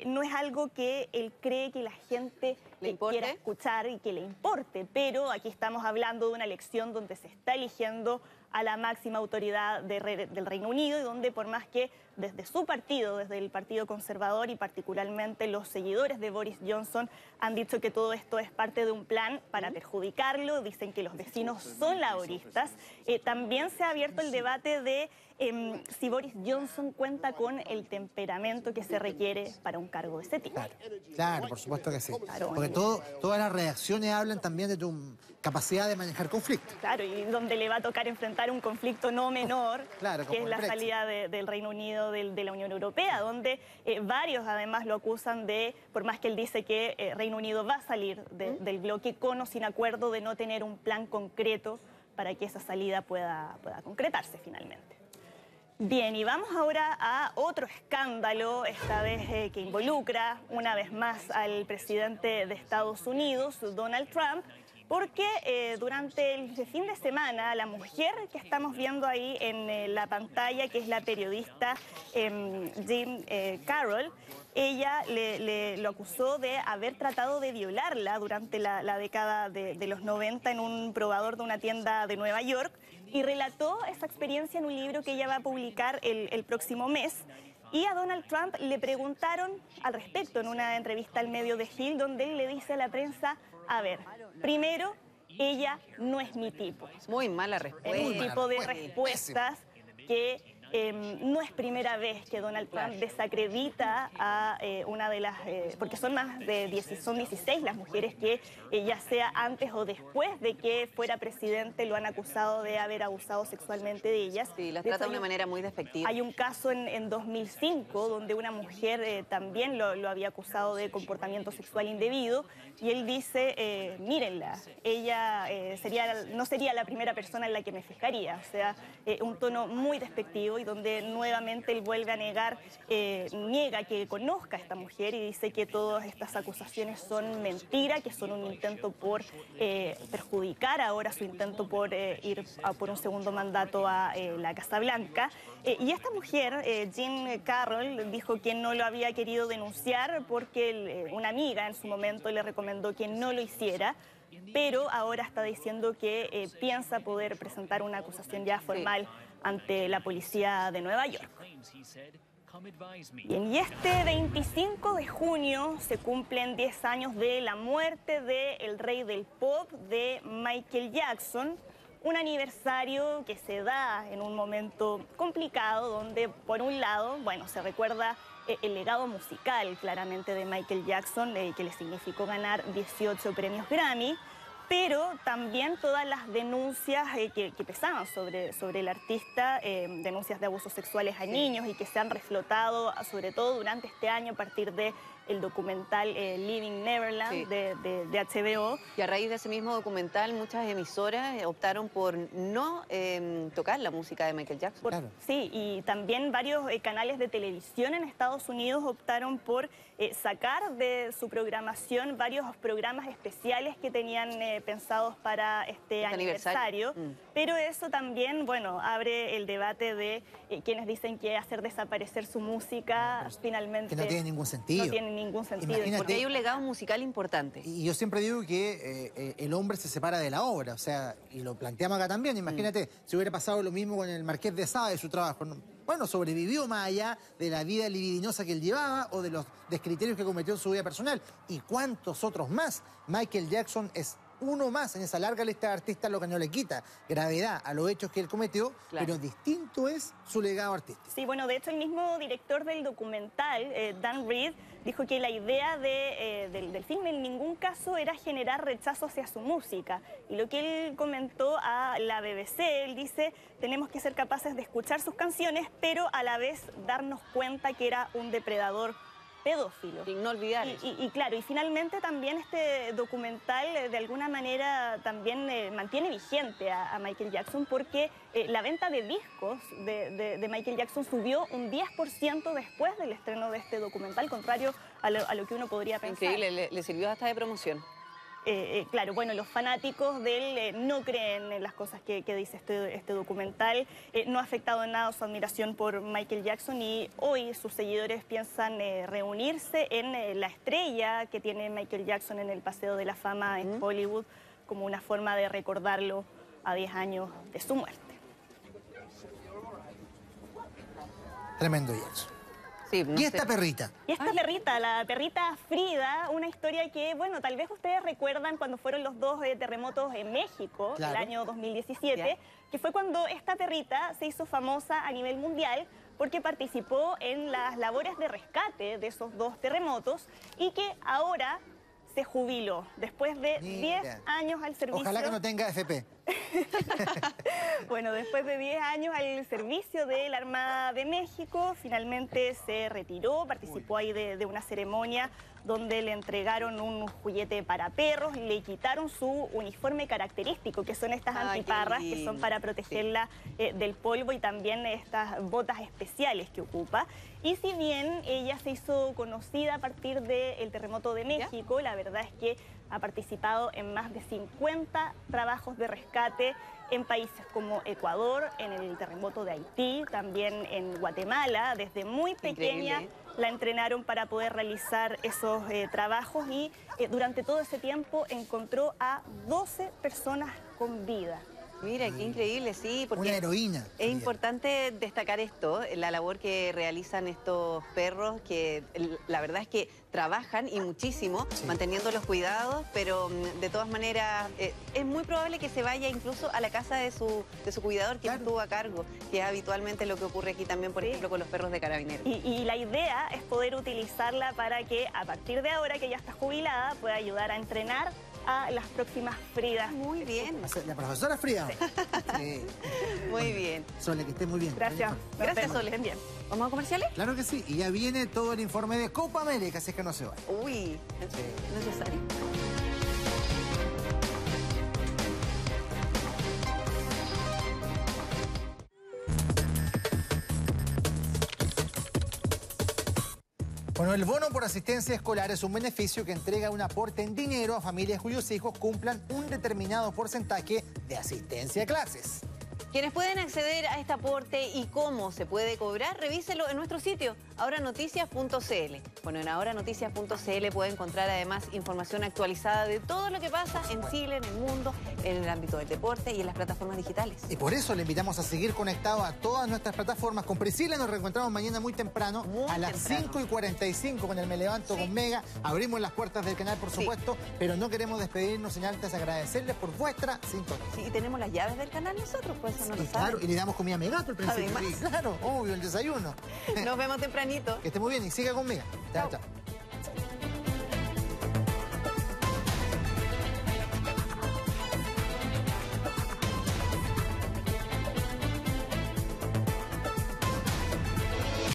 no es algo que él cree que la gente quiera escuchar y que le importe, pero aquí estamos hablando de una elección donde se está eligiendo a la máxima autoridad del Reino Unido, y donde por más que desde su partido, desde el Partido Conservador y particularmente los seguidores de Boris Johnson han dicho que todo esto es parte de un plan para perjudicarlo, dicen que los vecinos son laboristas. También se ha abierto el debate de si Boris Johnson cuenta con el temperamento que se requiere para un cargo de ese tipo. Claro, por supuesto que sí. Porque todas las reacciones hablan también de tu capacidad de manejar conflictos. Claro, y donde le va a tocar enfrentar un conflicto no menor, que es la salida del Reino Unido de la Unión Europea, donde varios además lo acusan de, por más que él dice que Reino Unido va a salir del bloque con o sin acuerdo, de no tener un plan concreto para que esa salida pueda concretarse finalmente. Bien, y vamos ahora a otro escándalo, esta vez que involucra una vez más al presidente de Estados Unidos, Donald Trump, porque durante el fin de semana la mujer que estamos viendo ahí en la pantalla, que es la periodista Jean Carroll, ella lo acusó de haber tratado de violarla durante la década de los 90 en un probador de una tienda de Nueva York, y relató esa experiencia en un libro que ella va a publicar el próximo mes. Y a Donald Trump le preguntaron al respecto en una entrevista al medio de Hill, donde él le dice a la prensa: a ver, primero, ella no es mi tipo. Muy mala respuesta. Es un tipo de respuestas que no es primera vez que Donald Trump desacredita a una de las... porque son más de 16 las mujeres que, ya sea antes o después de que fuera presidente, lo han acusado de haber abusado sexualmente de ellas. Sí, las trata de una manera muy despectiva. Hay un caso en 2005 donde una mujer también lo había acusado de comportamiento sexual indebido, y él dice, mírenla, ella no sería la primera persona en la que me fijaría. O sea, un tono muy despectivo, y donde nuevamente él vuelve a niega que conozca a esta mujer, y dice que todas estas acusaciones son mentira, que son un intento por perjudicar ahora su intento por ir por un segundo mandato a la Casa Blanca. Y esta mujer, Jean Carroll, dijo que no lo había querido denunciar porque una amiga en su momento le recomendó que no lo hiciera, pero ahora está diciendo que piensa poder presentar una acusación ya formal ante la policía de Nueva York. Bien, y este 25 de junio se cumplen 10 años de la muerte del rey del pop, de Michael Jackson. Un aniversario que se da en un momento complicado, donde por un lado, bueno, se recuerda el legado musical claramente de Michael Jackson, que le significó ganar 18 premios Grammy, pero también todas las denuncias que pesaban sobre el artista, denuncias de abusos sexuales a niños y que se han reflotado sobre todo durante este año a partir de el documental Living Neverland de HBO. Y a raíz de ese mismo documental, muchas emisoras optaron por no tocar la música de Michael Jackson. Claro. Sí, y también varios canales de televisión en Estados Unidos optaron por sacar de su programación varios programas especiales que tenían pensados para este aniversario. Pero eso también, bueno, abre el debate de quienes dicen que hacer desaparecer su música finalmente... Que no tiene ningún sentido. No tiene ningún sentido. Imagínate, porque hay un legado musical importante. Y yo siempre digo que el hombre se separa de la obra, o sea, y lo planteamos acá también. Imagínate si hubiera pasado lo mismo con el Marqués de Sade, su trabajo. Bueno, sobrevivió más allá de la vida libidinosa que él llevaba o de los descriterios que cometió en su vida personal. ¿Y cuántos otros más? Michael Jackson es uno más en esa larga lista de artistas, lo que no le quita gravedad a los hechos que él cometió, pero distinto es su legado artístico. Sí, bueno, de hecho el mismo director del documental, Dan Reed, dijo que la idea del filme en ningún caso era generar rechazo hacia su música. Y lo que él comentó a la BBC, él dice, tenemos que ser capaces de escuchar sus canciones, pero a la vez darnos cuenta que era un depredador pedófilo. Y no olvidar y claro, y finalmente también este documental de alguna manera también mantiene vigente a Michael Jackson, porque la venta de discos de Michael Jackson subió un 10% después del estreno de este documental, contrario a lo que uno podría pensar. Increíble, le sirvió hasta de promoción. Claro, bueno, los fanáticos de él no creen en las cosas que dice este documental. No ha afectado en nada su admiración por Michael Jackson y hoy sus seguidores piensan reunirse en la estrella que tiene Michael Jackson en el Paseo de la Fama en Hollywood como una forma de recordarlo a 10 años de su muerte. Tremendo Jackson. Sí, no ¿Y esta perrita? Y esta perrita, la perrita Frida, una historia que, bueno, tal vez ustedes recuerdan cuando fueron los dos terremotos en México, el año 2017, que fue cuando esta perrita se hizo famosa a nivel mundial porque participó en las labores de rescate de esos dos terremotos y que ahora se jubiló después de 10 años al servicio. Ojalá que no tenga FP. Bueno, después de 10 años al servicio de la Armada de México, finalmente se retiró, participó ahí de una ceremonia donde le entregaron un juguete para perros, le quitaron su uniforme característico, que son estas antiparras que son para protegerla del polvo, y también estas botas especiales que ocupa. Y si bien ella se hizo conocida a partir del terremoto de México, la verdad es que ha participado en más de 50 trabajos de rescate en países como Ecuador, en el terremoto de Haití, también en Guatemala. Desde muy pequeña la entrenaron para poder realizar esos trabajos y durante todo ese tiempo encontró a 12 personas con vida. Mira, qué increíble, sí, porque una heroína. Es importante destacar esto, la labor que realizan estos perros, que la verdad es que trabajan y muchísimo, manteniendo los cuidados, pero de todas maneras es muy probable que se vaya incluso a la casa de su cuidador, que estuvo a cargo, que es habitualmente lo que ocurre aquí también, por ejemplo, con los perros de Carabineros. Y la idea es poder utilizarla para que a partir de ahora, que ya está jubilada, pueda ayudar a entrenar a las próximas Fridas. Muy bien. La profesora Frida. Sí. Muy bien. Sole, que esté muy bien. Gracias. Gracias, Sole. Bien. ¿Vamos a comerciales? Claro que sí. Y ya viene todo el informe de Copa América, así es que no se va. Uy, necesario. Bueno, el bono por asistencia escolar es un beneficio que entrega un aporte en dinero a familias cuyos hijos cumplan un determinado porcentaje de asistencia a clases. Quienes pueden acceder a este aporte y cómo se puede cobrar, revíselo en nuestro sitio, ahoranoticias.cl. Bueno, en ahoranoticias.cl puede encontrar además información actualizada de todo lo que pasa en Chile, en el mundo, en el ámbito del deporte y en las plataformas digitales. Y por eso le invitamos a seguir conectado a todas nuestras plataformas. Con Priscila nos reencontramos mañana muy temprano, a las 5:45 con el Me Levanto con Mega. Abrimos las puertas del canal, por supuesto, pero no queremos despedirnos sin antes agradecerles por vuestra sintonía. Sí, y tenemos las llaves del canal nosotros, pues eso no lo saben. Claro, y le damos comida a Megato al principio. Además. Sí, claro, obvio, el desayuno. Nos vemos tempranito. Que esté muy bien y siga conmigo. Chao, chao.